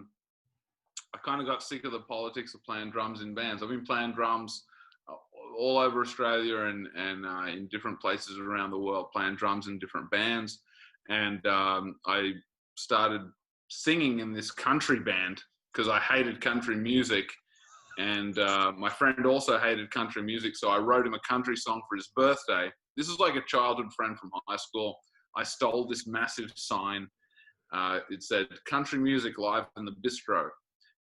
kind of got sick of the politics of playing drums in bands. I've been playing drums all over Australia and in different places around the world, playing drums in different bands. And I started singing in this country band because I hated country music. And my friend also hated country music, so I wrote him a country song for his birthday. This is like a childhood friend from high school. I stole this massive sign. It said, "Country music live in the bistro."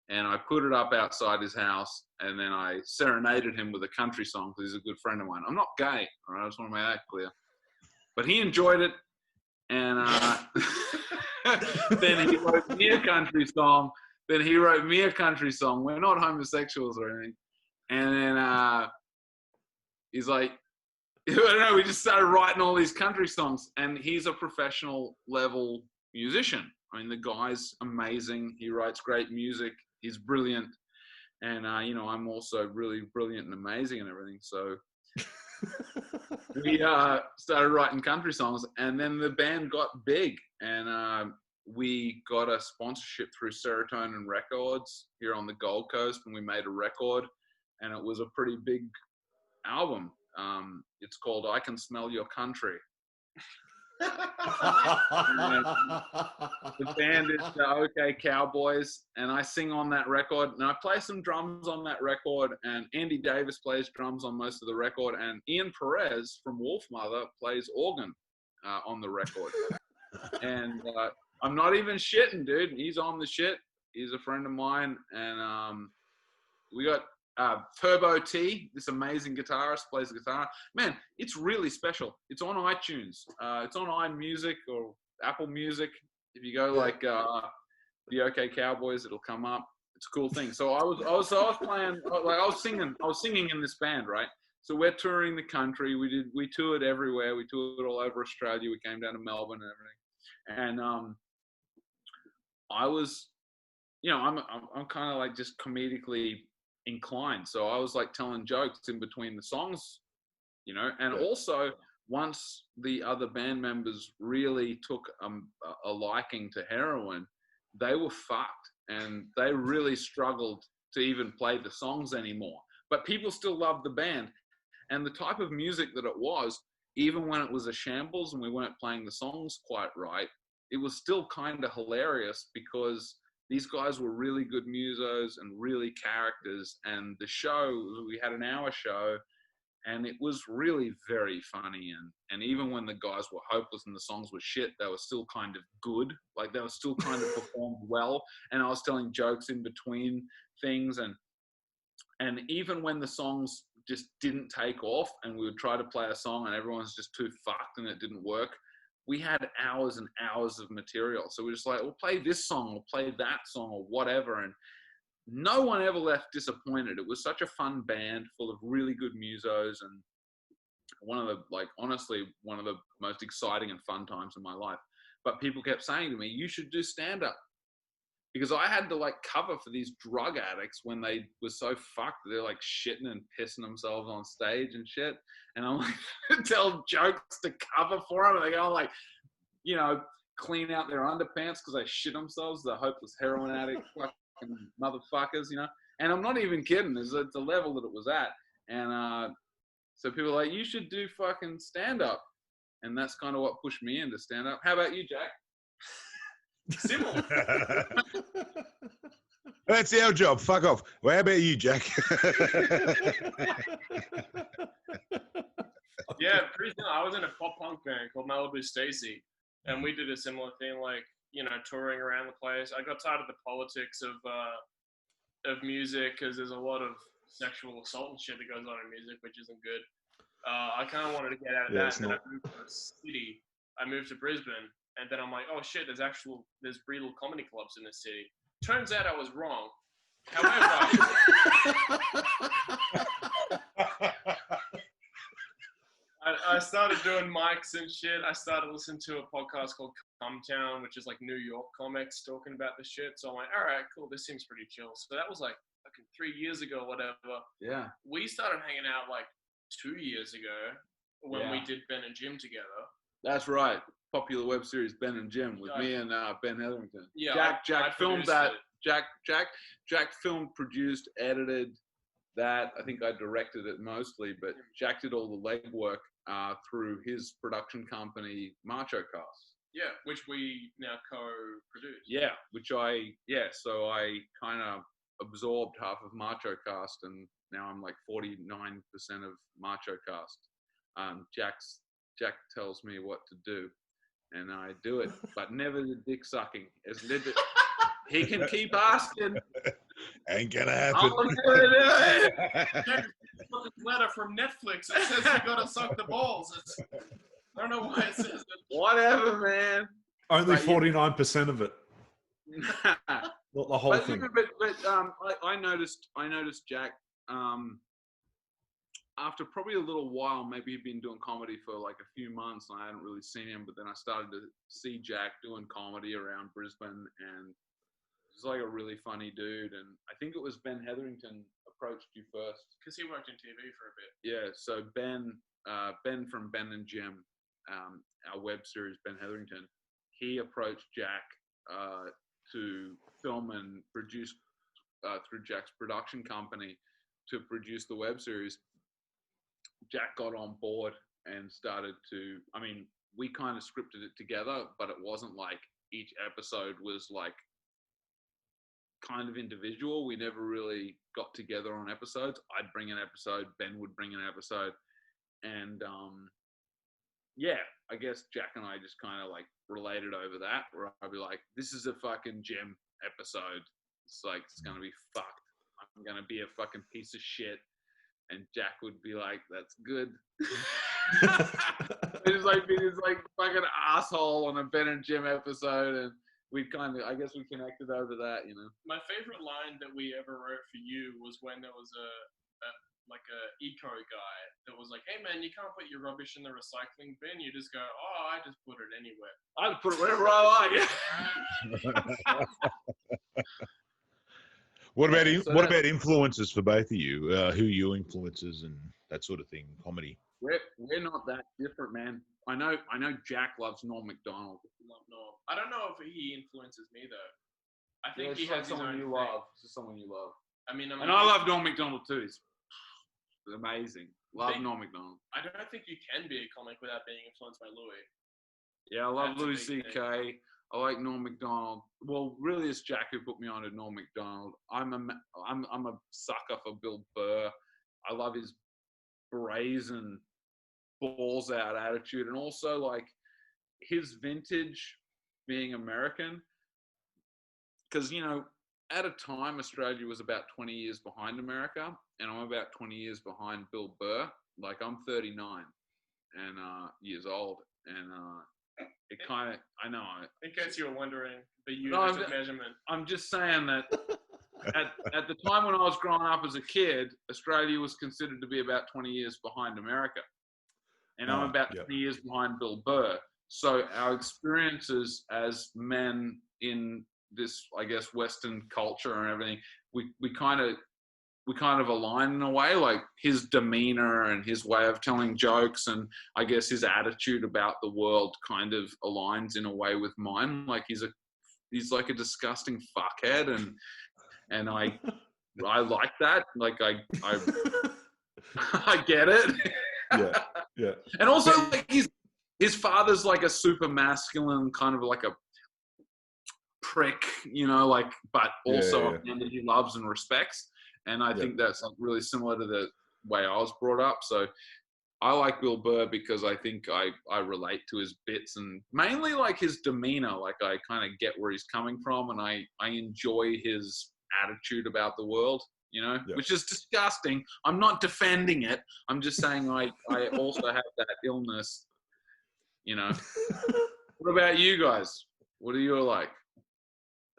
And I put it up outside his house, and then I serenaded him with a country song because he's a good friend of mine. I'm not gay, all right? I just want to make that clear. But he enjoyed it, and then he wrote me a country song. We're not homosexuals or anything. And then he's like, I don't know, we just started writing all these country songs. And he's a professional level musician. I mean, the guy's amazing. He writes great music. He's brilliant. And, I'm also really brilliant and amazing and everything. So we started writing country songs. And then the band got big. And we got a sponsorship through Serotonin Records here on the Gold Coast, and we made a record, and it was a pretty big album. It's called "I Can Smell Your Country." The band is the OK Cowboys, and I sing on that record, and I play some drums on that record, and Andy Davis plays drums on most of the record, and Ian Perez from Wolfmother plays organ on the record. And I'm not even shitting, dude. He's on the shit. He's a friend of mine. And we got Turbo T, this amazing guitarist, plays the guitar. Man, it's really special. It's on iTunes. It's on iMusic or Apple Music. If you go the OK Cowboys. It'll come up. It's a cool thing. So I was playing, like I was singing in this band, right? So we're touring the country. We toured everywhere. We toured all over Australia. We came down to Melbourne and everything. And I was, I'm kind of like just comedically inclined. So I was like telling jokes in between the songs, and also once the other band members really took a liking to heroin, they were fucked and they really struggled to even play the songs anymore. But people still loved the band. And the type of music that it was, even when it was a shambles and we weren't playing the songs quite right, it was still kind of hilarious because these guys were really good musos and really characters. And the show, we had an hour show, and it was really very funny. And even when the guys were hopeless and the songs were shit, they were still kind of good. Like they were still kind of performed well. And I was telling jokes in between things. And even when the songs just didn't take off and we would try to play a song and everyone's just too fucked and it didn't work, we had hours and hours of material. So we're just like, we'll play this song or play that song or whatever. And no one ever left disappointed. It was such a fun band full of really good musos, and honestly, one of the most exciting and fun times in my life. But people kept saying to me, you should do stand-up. Because I had to like cover for these drug addicts when they were so fucked. They're like shitting and pissing themselves on stage and shit. And I'm like, tell jokes to cover for them. And they go like, clean out their underpants because they shit themselves. The hopeless heroin addict fucking motherfuckers, And I'm not even kidding. It's the level that it was at. And so people are like, you should do fucking stand up. And that's kind of what pushed me into stand up. How about you, Jack? Similar. That's our job. Fuck off. Well, how about you, Jack? Yeah, I was in a pop punk band called Malibu Stacy, and we did a similar thing, like touring around the place. I got tired of the politics of music because there's a lot of sexual assault and shit that goes on in music, which isn't good. I kind of wanted to get out of that, and then I moved to a city. I moved to Brisbane. And then I'm like, oh shit, there's brutal comedy clubs in this city. Turns out I was wrong. However, I started doing mics and shit. I started listening to a podcast called Come Town, which is like New York comics talking about this shit. So I'm like, all right, cool. This seems pretty chill. So that was like fucking 3 years ago, whatever. Yeah. We started hanging out like 2 years ago when we did Ben and Jim together. That's right. Popular web series Ben and Jim with me and Ben Hetherington. Yeah, Jack filmed that. Jack filmed, produced, edited that. I think I directed it mostly, but Jack did all the legwork through his production company, MachoCast. Yeah, which we now co-produce. Yeah, so I kind of absorbed half of MachoCast, and now I'm like 49% of MachoCast. Jack tells me what to do, and I do it, but never the dick sucking. He can keep asking. Ain't gonna happen. I'm gonna do it. Fucking letter from Netflix. It says you gotta suck the balls. I don't know why it says it. Whatever, man. Only 49% of it. Not the whole thing. But I noticed Jack. After probably a little while, maybe he'd been doing comedy for like a few months and I hadn't really seen him, but then I started to see Jack doing comedy around Brisbane, and he's like a really funny dude. And I think it was Ben Hetherington approached you first. Because he worked in TV for a bit. Yeah, so Ben from Ben and Jim, our web series, Ben Hetherington, he approached Jack to film and produce through Jack's production company to produce the web series. Jack got on board and started to, we kind of scripted it together, but it wasn't like each episode was like kind of individual. We never really got together on episodes. I'd bring an episode, Ben would bring an episode. And I guess Jack and I just kind of like related over that, where I'd be like, this is a fucking Jim episode. It's like, it's going to be fucked. I'm going to be a fucking piece of shit. And Jack would be like, that's good. He's like fucking asshole on a Ben and Jim episode. I guess we connected over that, you know. My favorite line that we ever wrote for you was when there was a eco guy that was like, "Hey man, you can't put your rubbish in the recycling bin. You just go, oh, I just put it anywhere. I just put it wherever I like." What about influences for both of you? Who are your influences and that sort of thing? Comedy. We're not that different, man. I know Jack loves Norm Macdonald. Love Norm. I don't know if he influences me though. I think he has has his someone own you thing. love. Just someone you love. I mean, and I love Norm Macdonald too. He's amazing. Love Norm Macdonald. I don't think you can be a comic without being influenced by Louis. Yeah, I love Louis C.K. I like Norm Macdonald. Well, really, it's Jack who put me on to Norm Macdonald. I'm a sucker for Bill Burr. I love his brazen, balls out attitude, and also like his vintage being American. Because at a time, Australia was about 20 years behind America, and I'm about 20 years behind Bill Burr. Like, I'm 39 and years old, and it kind of, I know. In case you were wondering, the unit of measurement. I'm just saying that at the time when I was growing up as a kid, Australia was considered to be about 20 years behind America, and I'm about 20 years behind Bill Burr. So our experiences as men in this, I guess, Western culture and everything, we kind of align in a way. Like his demeanor and his way of telling jokes, and I guess his attitude about the world kind of aligns in a way with mine. Like he's like a disgusting fuckhead, and I like that. Like I I get it. Yeah. And also, like his father's like a super masculine, kind of like a prick, like, but also a man that he loves and respects. And I think that's like really similar to the way I was brought up. So I like Bill Burr because I think I relate to his bits, and mainly like his demeanor. Like I kind of get where he's coming from, and I enjoy his attitude about the world, which is disgusting. I'm not defending it. I'm just saying I also have that illness, What about you guys? What are you like?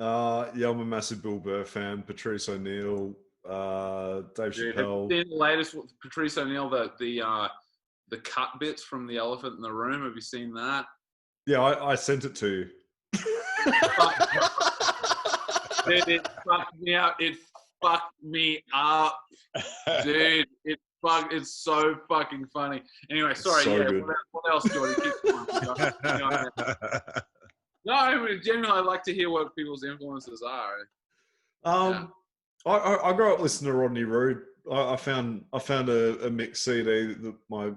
I'm a massive Bill Burr fan. Patrice O'Neill, Dave Chappelle. Have you seen the latest with Patrice O'Neill, the cut bits from The Elephant in the Room? Have you seen that? Yeah, I sent it to you. Dude, it fucked me up. It fucked me up, dude. It's so fucking funny. Anyway, sorry. So what else, Jordy? Keep going. No, I mean, generally, I like to hear what people's influences are. I grew up listening to Rodney Roode. I found a mix CD that my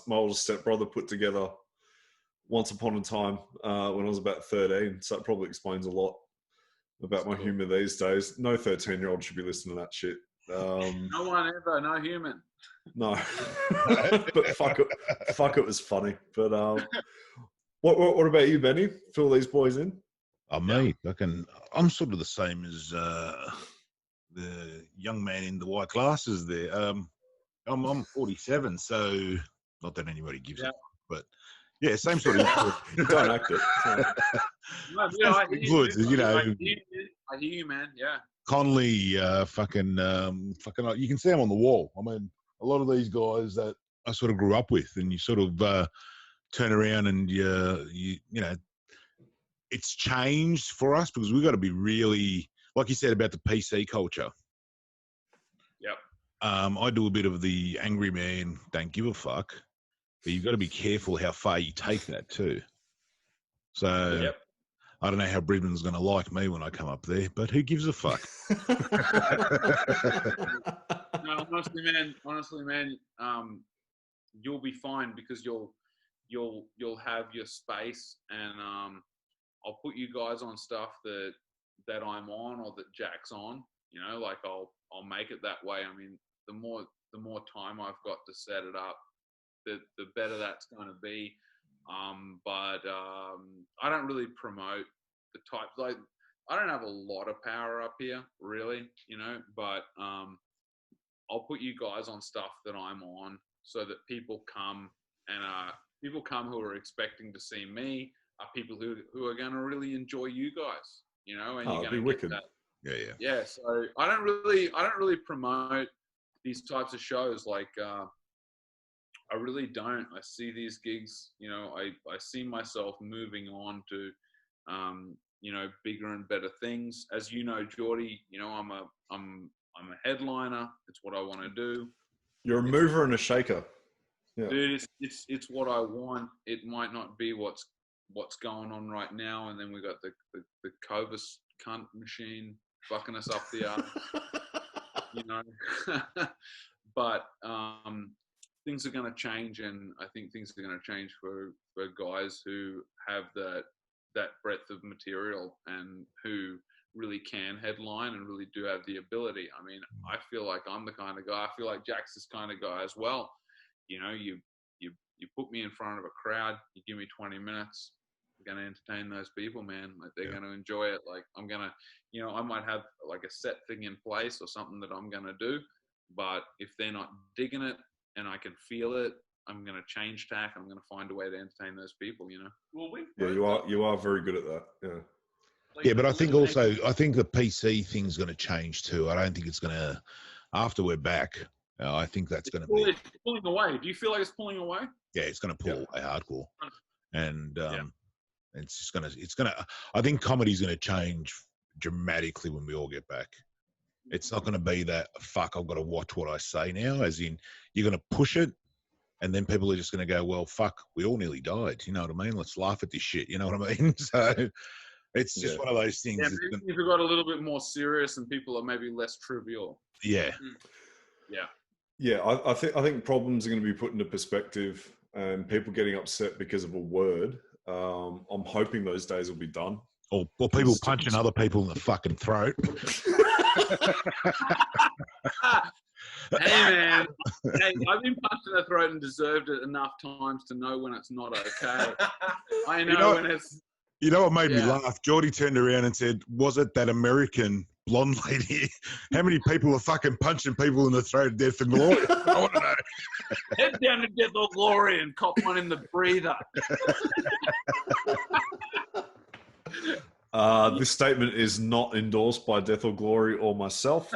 oldest stepbrother put together once upon a time when I was about 13. So it probably explains a lot about my humor these days. No 13-year-old should be listening to that shit. No one ever, no human. No, but fuck it was funny. But what about you, Benny? Fill these boys in. Me, I'm sort of the same as the young man in the white glasses there. I'm 47, so not that anybody gives a fuck, but yeah, same sort of. Don't act it. I hear you, man. Yeah. Conley, fucking, you can see them on the wall. I mean, a lot of these guys that I sort of grew up with, and you sort of turn around and you know, it's changed for us because we've got to be really, like you said about the PC culture. Yep. I do a bit of the angry man, don't give a fuck, but you've got to be careful how far you take that too. So. Yep. I don't know how Brisbane's going to like me when I come up there, but who gives a fuck? No, honestly, man, you'll be fine because you'll have your space, and I'll put you guys on stuff that I'm on or that Jack's on. Like I'll make it that way. I mean, the more time I've got to set it up, the better that's going to be. But I don't really promote the type. Like, I don't have a lot of power up here, really, but I'll put you guys on stuff that I'm on so that people come who are expecting to see me, are people who are going to really enjoy you guys, you know, and you're it'd be going to get wicked. that. Yeah. So I don't really promote these types of shows. Like, I really don't. I see these gigs, you know, I see myself moving on to, you know, bigger and better things. As you know, Geordie, you know, I'm a headliner. It's what I want to do. You're a mover and a shaker. Yeah. Dude, it's what I want. It might not be what's going on right now, and then we got the Covis cunt machine fucking us up the ass, you know. But things are going to change, and I think things are going to change for guys who have that breadth of material and who really can headline and really do have the ability. I mean, I feel like I'm the kind of guy. I feel like Jack's this kind of guy as well. You know, you put me in front of a crowd, you give me 20 minutes, I'm going to entertain those people, man. Like, they're going to enjoy it. Like, I'm going to, you know, I might have like a set thing in place or something that I'm going to do, but if they're not digging it and I can feel it, I'm going to change tack. I'm going to find a way to entertain those people, you know? Well, you are very good at that. Yeah. Like, yeah, but I think the PC thing's going to change too. I don't think it's going to, after we're back, I think that's going to be. It's pulling away. Do you feel like it's pulling away? Yeah, it's going to pull away hardcore. And it's going to, I think comedy's going to change dramatically when we all get back. It's not going to be that, fuck, I've got to watch what I say now, as in you're going to push it. And then people are just going to go, well, fuck, we all nearly died. You know what I mean? Let's laugh at this shit. You know what I mean? So it's just one of those things. Yeah, maybe if we got a little bit more serious and people are maybe less trivial. Yeah. Yeah. Yeah, I think problems are going to be put into perspective, and people getting upset because of a word. I'm hoping those days will be done. Or people punching other people in the fucking throat. Hey, man. Hey, I've been punched in the throat and deserved it enough times to know when it's not okay. I know when it's... You know what made me laugh? Geordie turned around and said, was it that American blonde lady? How many people are fucking punching people in the throat of Death and Glory? I want to know. Head down to Death or Glory and cop one in the breather. This statement is not endorsed by Death or Glory or myself.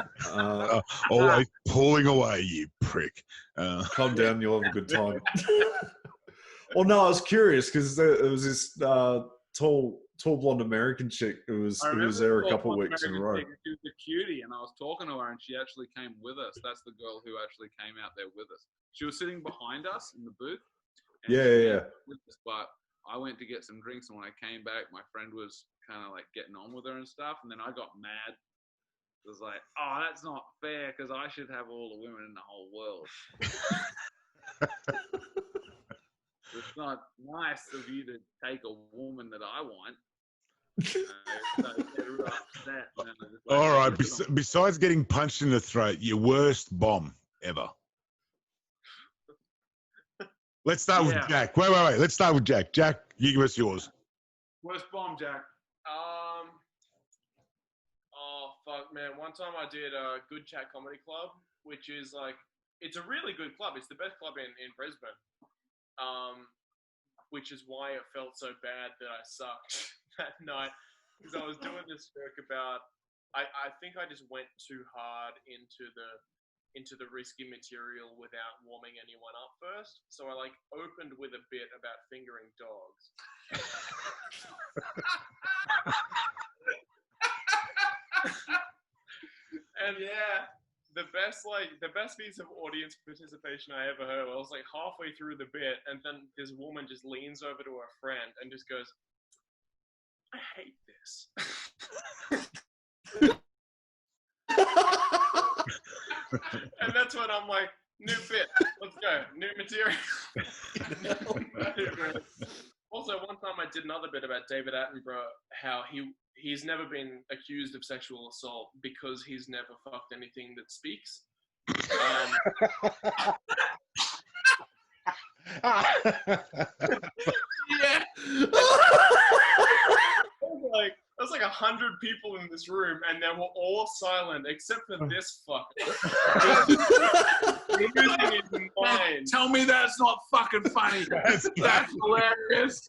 Always pulling away, you prick. Calm down, you'll have a good time. Well, no, I was curious because there was this tall blonde American chick who was there a couple of weeks in a row. She was a cutie, and I was talking to her, and she actually came with us. That's the girl who actually came out there with us. She was sitting behind us in the booth. Yeah. But I went to get some drinks, and when I came back, my friend was kind of like getting on with her and stuff, and then I got mad. It was like, oh, that's not fair, because I should have all the women in the whole world. It's not nice of you to take a woman that I want. All right. Besides getting punched in the throat, your worst bomb ever. Let's start with Jack. Wait. Let's start with Jack. Jack, you give us yours. Worst bomb, Jack. Oh fuck, man! One time I did a Good Chat Comedy Club, which is like, it's a really good club. It's the best club in Brisbane. Which is why it felt so bad that I sucked that night, because I was doing this joke about, I think I just went too hard into the risky material without warming anyone up first. So I like opened with a bit about fingering dogs. And the best piece of audience participation I ever heard, I was like halfway through the bit, and then this woman just leans over to her friend and just goes, I hate this. And that's when I'm like, new bit, let's go, new material. Also, one time I did another bit about David Attenborough, how he's never been accused of sexual assault because he's never fucked anything that speaks. Yeah. There was like 100 people in this room, and they were all silent except for this fucker. Losing his mind. Tell me that's not fucking funny. That's hilarious.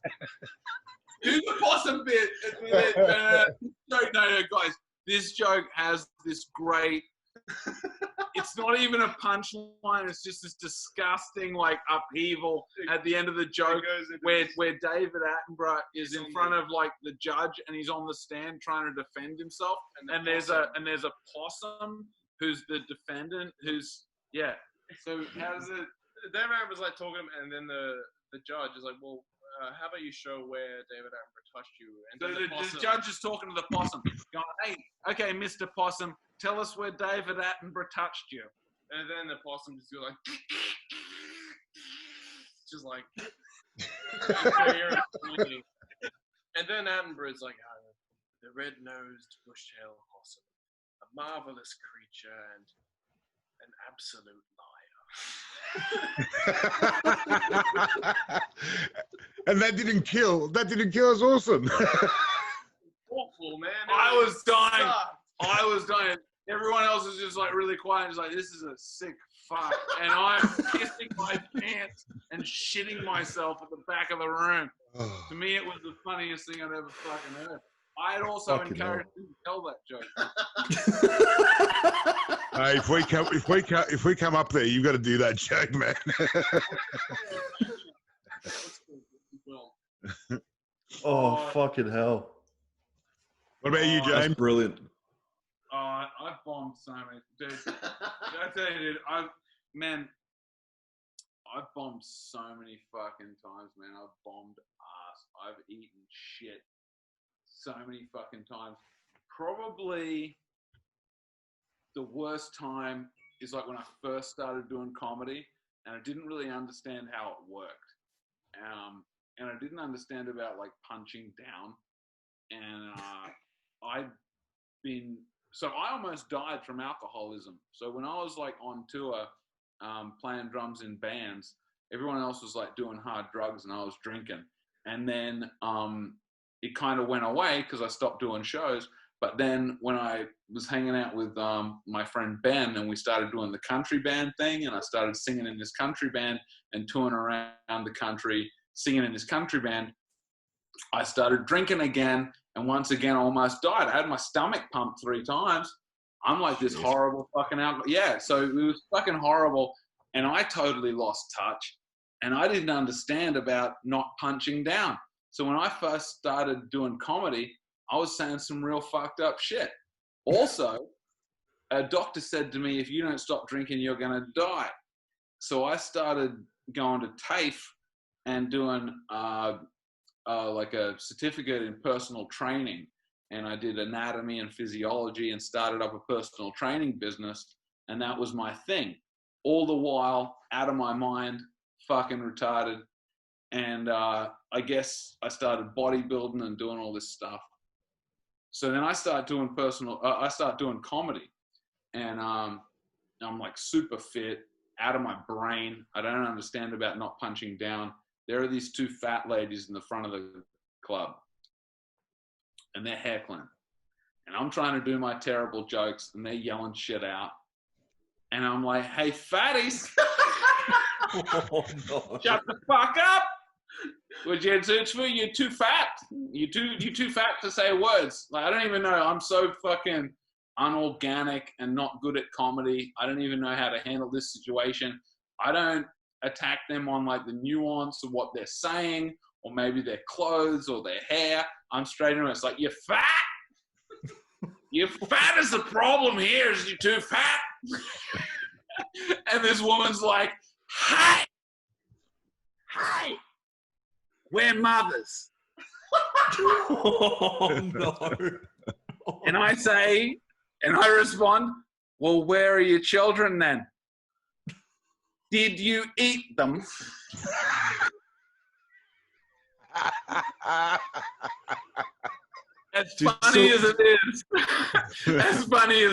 Do the possum bit. No, guys. This joke has this great. It's not even a punchline. It's just this disgusting like upheaval at the end of the joke where David Attenborough is in front of like the judge and he's on the stand trying to defend himself. And there's a possum who's the defendant who's So how does it? David Attenborough's like talking, and then the judge is like, well. How about you show where David Attenborough touched you? And so the judge is talking to the possum, going, "Hey, okay, Mr. Possum, tell us where David Attenborough touched you." And then the possum just goes like, and then Attenborough's like, the red-nosed bush-tailed possum, a marvelous creature and an absolute liar. And that didn't kill. That didn't kill us. Awesome. Awful, man. I was dying. Everyone else is just like really quiet. Just like, this is a sick fuck. And I'm kissing my pants and shitting myself at the back of the room. To me, it was the funniest thing I'd ever fucking heard. I had also encouraged him to tell that joke. Hey, if we come up there, you've got to do that joke, man. Oh, fucking hell. What about you, James? That's brilliant. I've bombed so many. Dude, I tell you, dude, I've bombed so many fucking times, man. I've bombed ass. I've eaten shit so many fucking times. Probably the worst time is like when I first started doing comedy and I didn't really understand how it worked. And I didn't understand about like punching down. And I almost died from alcoholism. So when I was like on tour, playing drums in bands, everyone else was like doing hard drugs and I was drinking. And then it kind of went away because I stopped doing shows. But then when I was hanging out with my friend Ben and we started doing the country band thing and I started singing in this country band and touring around the country, singing in this country band, I started drinking again. And once again, I almost died. I had my stomach pumped 3 times. I'm like this horrible fucking alcohol. Yeah, so it was fucking horrible. And I totally lost touch. And I didn't understand about not punching down. So when I first started doing comedy, I was saying some real fucked up shit. Also, a doctor said to me, if you don't stop drinking, you're going to die. So I started going to TAFE and doing like a certificate in personal training. And I did anatomy and physiology and started up a personal training business. And that was my thing. All the while, out of my mind, fucking retarded. And I guess I started bodybuilding and doing all this stuff. So then I start doing comedy. And I'm like super fit, out of my brain. I don't understand about not punching down. There are these 2 fat ladies in the front of the club. And they're heckling. And I'm trying to do my terrible jokes and they're yelling shit out. And I'm like, hey, fatties. Oh, no. Shut the fuck up. Would you, you're too fat. You're too fat to say words. Like, I don't even know. I'm so fucking unorganic and not good at comedy. I don't even know how to handle this situation. I don't attack them on like the nuance of what they're saying or maybe their clothes or their hair. I'm straight into it. It's like, you're fat. You're fat is the problem here is you're too fat. And this woman's like, hey, we're mothers. Oh, no. And I say, and I respond, well, where are your children then? Did you eat them? As funny as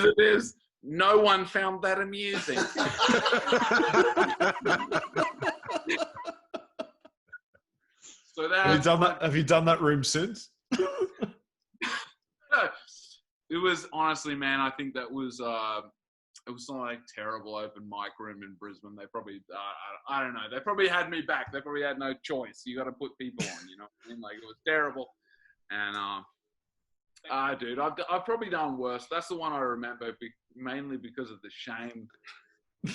it is, no one found that amusing. So that Have you done that room since? It was honestly, man, I think that was it was some like terrible open mic room in Brisbane. They probably I don't know. They probably had me back. They probably had no choice. You got to put people on, you know what I mean? Like, it was terrible. And dude, I've probably done worse. That's the one I remember, mainly because of the shame. It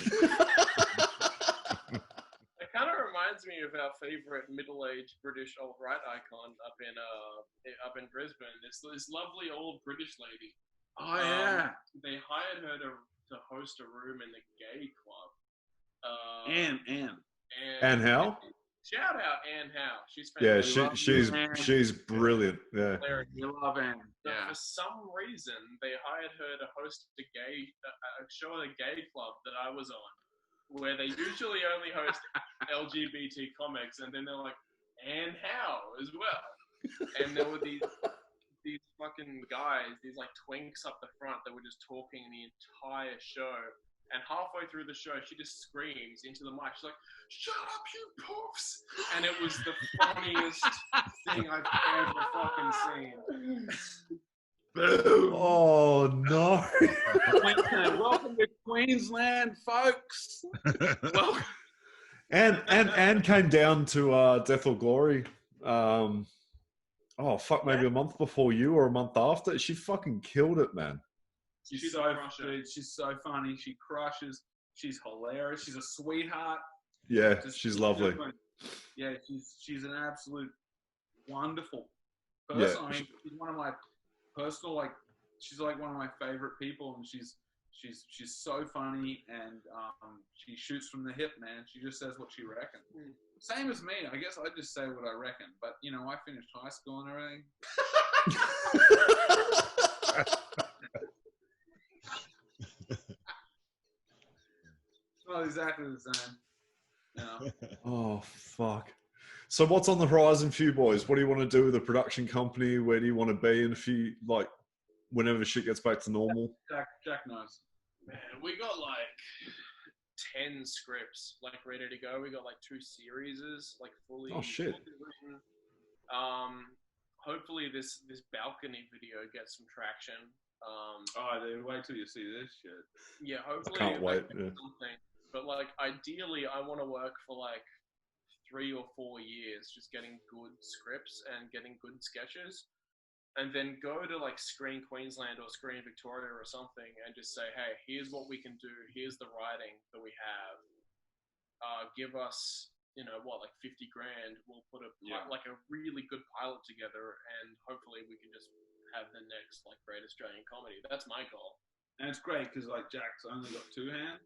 kind of reminds me of our favorite middle-aged British alt-right icon up in Brisbane. It's this lovely old British lady. Oh yeah. They hired her to host a room in the gay club. Anne Howe? Shout out Anne Howe. She's fantastic. Yeah, she's brilliant. Yeah. You love Anne. But Yeah. for some reason, they hired her to host a show at a gay club that I was on, where they usually only host LGBT comics, and then they're like, Anne Howe as well. And there were these fucking guys, these like twinks up the front that were just talking the entire show. And halfway through the show, she just screams into the mic. She's like, "Shut up, you poofs!" And it was the funniest thing I've ever fucking seen. Boom. Oh no! Welcome to Queensland, folks. Welcome. And came down to Death or Glory. Maybe a month before you or a month after. She fucking killed it, man. She's so funny. She crushes. She's hilarious. She's a sweetheart. Yeah, she's lovely. Yeah, she's an absolute wonderful person. Yeah. I mean, she's one of my personal she's like one of my favorite people, and she's so funny, and she shoots from the hip, man. She just says what she reckons. Same as me. I guess I just say what I reckon. But I finished high school and everything. Not exactly the same. Oh fuck. So what's on the horizon for you boys? What do you want to do with the production company? Where do you want to be in a few, whenever shit gets back to normal? Jack knows. Man, we got 10 scripts ready to go. We got 2 series fully. Oh shit. Fully written. Hopefully this balcony video gets some traction. Dude, wait till you see this shit. Yeah, hopefully. I can't wait. Yeah. Something. But ideally, I want to work for 3 or 4 years, just getting good scripts and getting good sketches, and then go to Screen Queensland or Screen Victoria or something, and just say, hey, here's what we can do. Here's the writing that we have. Give us, 50 grand. We'll put a really good pilot together, and hopefully we can just have the next Great Australian Comedy. That's my goal. And it's great because Jack's only got 2 hands,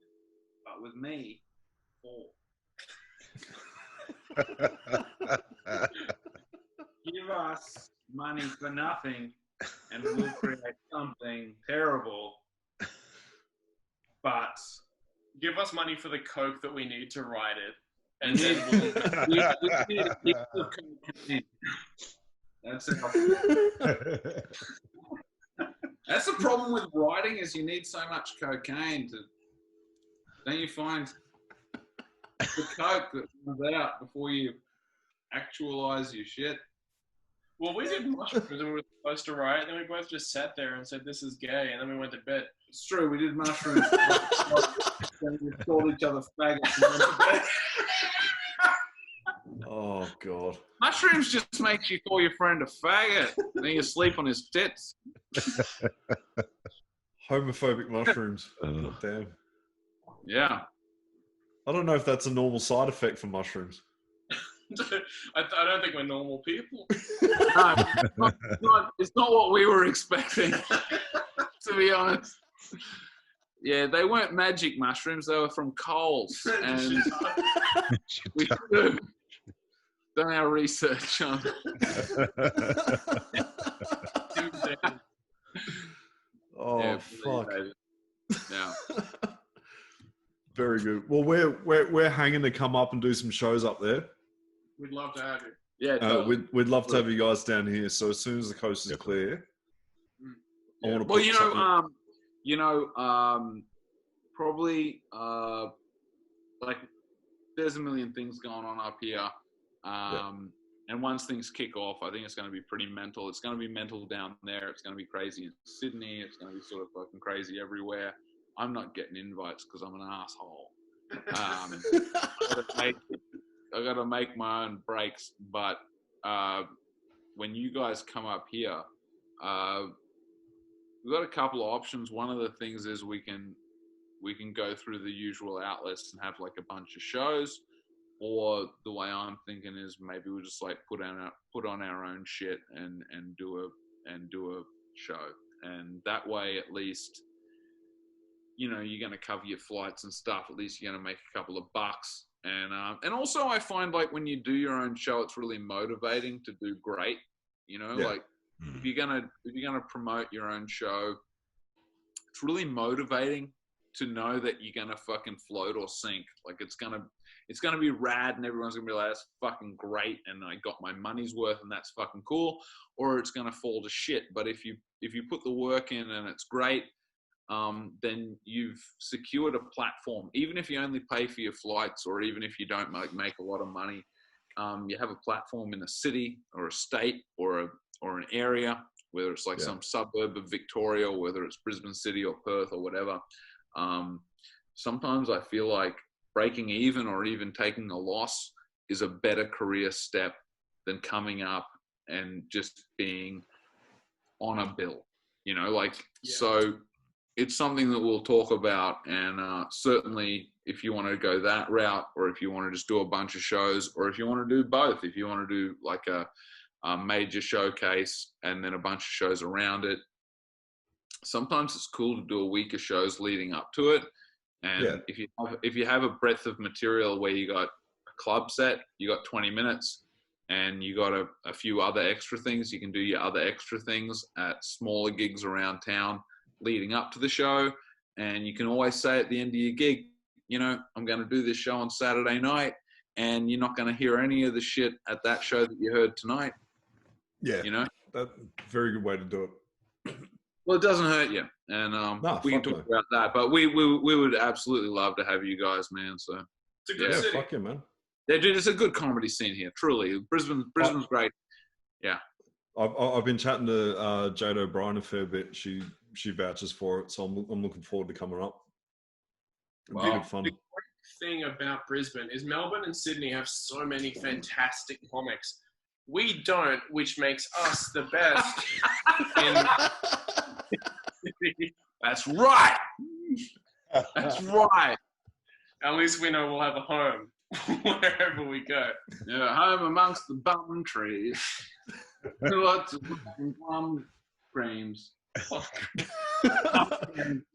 but with me, 4. Give us money for nothing, and we'll create something terrible. But give us money for the coke that we need to write it, and then we need a piece of coke. That's the problem with writing, is you need so much cocaine to. Don't you find the coke that comes out before you actualize your shit? Well, we did mushrooms and we were supposed to write, and then we both just sat there and said, "This is gay," and then we went to bed. It's true, we did mushrooms. And we called each other faggots and went to bed. Oh god. Mushrooms just makes you call your friend a faggot, and then you sleep on his tits. Homophobic mushrooms. God damn. Yeah. I don't know if that's a normal side effect for mushrooms. I don't think we're normal people. No, it's not what we were expecting, to be honest. Yeah, they weren't magic mushrooms. They were from Coles. And we should have done our research on Oh, yeah, fuck. Yeah. Very good. Well, we're hanging to come up and do some shows up there. We'd love to have you. Yeah, we'd love to have you guys down here. So as soon as the coast is clear, I want to. Well, probably there's a million things going on up here, and once things kick off, I think it's going to be pretty mental. It's going to be mental down there. It's going to be crazy in Sydney. It's going to be sort of fucking crazy everywhere. I'm not getting invites because I'm an asshole. I got to make my own breaks, but when you guys come up here, we've got a couple of options. One of the things is we can go through the usual outlets and have like a bunch of shows, or the way I'm thinking is maybe we'll just like put on our own shit and do a show, and that way at least, you know, you're going to cover your flights and stuff. At least you're going to make a couple of bucks. And also I find like when you do your own show, it's really motivating to do great. You know, like if you're gonna promote your own show, it's really motivating to know that you're gonna fucking float or sink. Like it's gonna be rad, and everyone's gonna be like, "That's fucking great," and I got my money's worth, and that's fucking cool. Or it's gonna fall to shit. But if you put the work in and it's great, then you've secured a platform. Even if you only pay for your flights, or even if you don't make a lot of money, you have a platform in a city or a state or an area, whether it's like some suburb of Victoria, or whether it's Brisbane City or Perth or whatever. Sometimes I feel like breaking even or even taking a loss is a better career step than coming up and just being on a bill, you know, like, so it's something that we'll talk about. And certainly if you want to go that route, or if you want to just do a bunch of shows, or if you want to do both, if you want to do like a major showcase and then a bunch of shows around it, sometimes it's cool to do a week of shows leading up to it. And if you have a breadth of material where you got a club set, you got 20 minutes, and you got a few other extra things, you can do your other extra things at smaller gigs around town leading up to the show. And you can always say at the end of your gig, you know, I'm going to do this show on Saturday night, and you're not going to hear any of the shit at that show that you heard tonight. Yeah, you know, that's a very good way to do it. Well, it doesn't hurt you, and we can talk about that. But we would absolutely love to have you guys, man. So it's a good city. Fuck you, man. Yeah, dude, it's a good comedy scene here. Truly, Brisbane's great. Yeah, I've been chatting to Jade O'Brien a fair bit. She vouches for it, so I'm looking forward to coming up. It'll be good fun. The great thing about Brisbane is Melbourne and Sydney have so many fantastic comics. We don't, which makes us the best. That's right. That's right. At least we know we'll have a home wherever we go. Yeah, home amongst the bum trees. Lots of plum creams.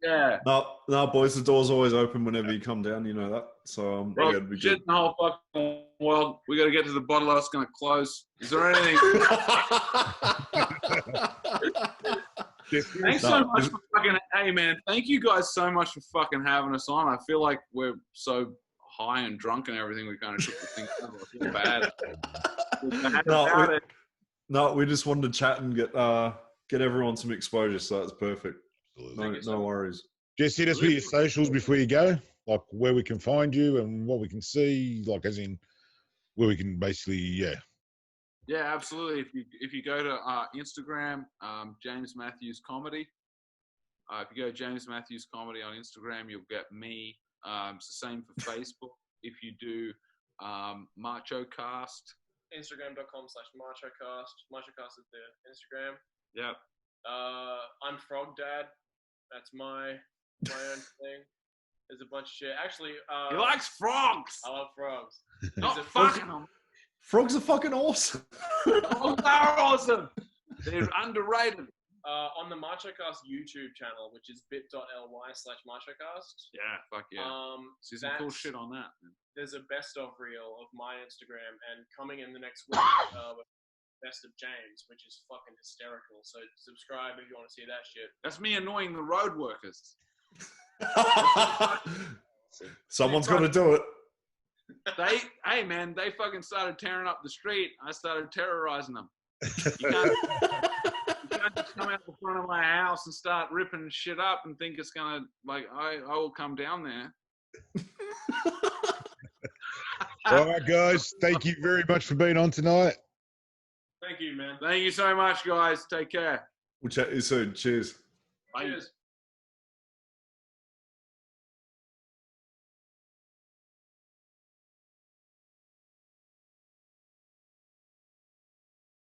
Yeah. No, boys, the door's always open whenever you come down. You know that. So yeah, it'd be good. The whole fucking world. We got to get to the bottle. It's going to close. Is there anything? Thanks so much for fucking. Hey, man. Thank you guys so much for fucking having us on. I feel like we're so high and drunk and everything. We kind of took the thing out. I feel bad. No, we just wanted to chat and get everyone some exposure, so that's perfect. No worries. Just hit us with your socials before you go, like where we can find you and what we can see, like as in where we can basically, Yeah, absolutely. If you go to Instagram, James Matthews Comedy. If you go James Matthews Comedy on Instagram, you'll get me. It's the same for Facebook. If you do MachoCast. Instagram.com/MachoCast. MachoCast is the Instagram. Yep. I'm Frog Dad. That's my own thing. There's a bunch of shit. Actually, he likes frogs. I love frogs. Not fucking them. Frogs are fucking awesome. Frogs are awesome. They're underrated. On the MachoCast YouTube channel, which is bit.ly/MachoCast. Yeah, fuck yeah. See some cool shit on that. There's a best of reel of my Instagram, and coming in the next week, best of James, which is fucking hysterical. So subscribe if you want to see that shit. That's me annoying the road workers. Someone's got to do it. Hey man, they fucking started tearing up the street. I started terrorizing them. You can't just come out the front of my house and start ripping shit up and think it's gonna, like, I will come down there. All right, guys. Thank you very much for being on tonight. Thank you, man. Thank you so much, guys. Take care. We'll chat to you soon. Cheers. Bye. Cheers.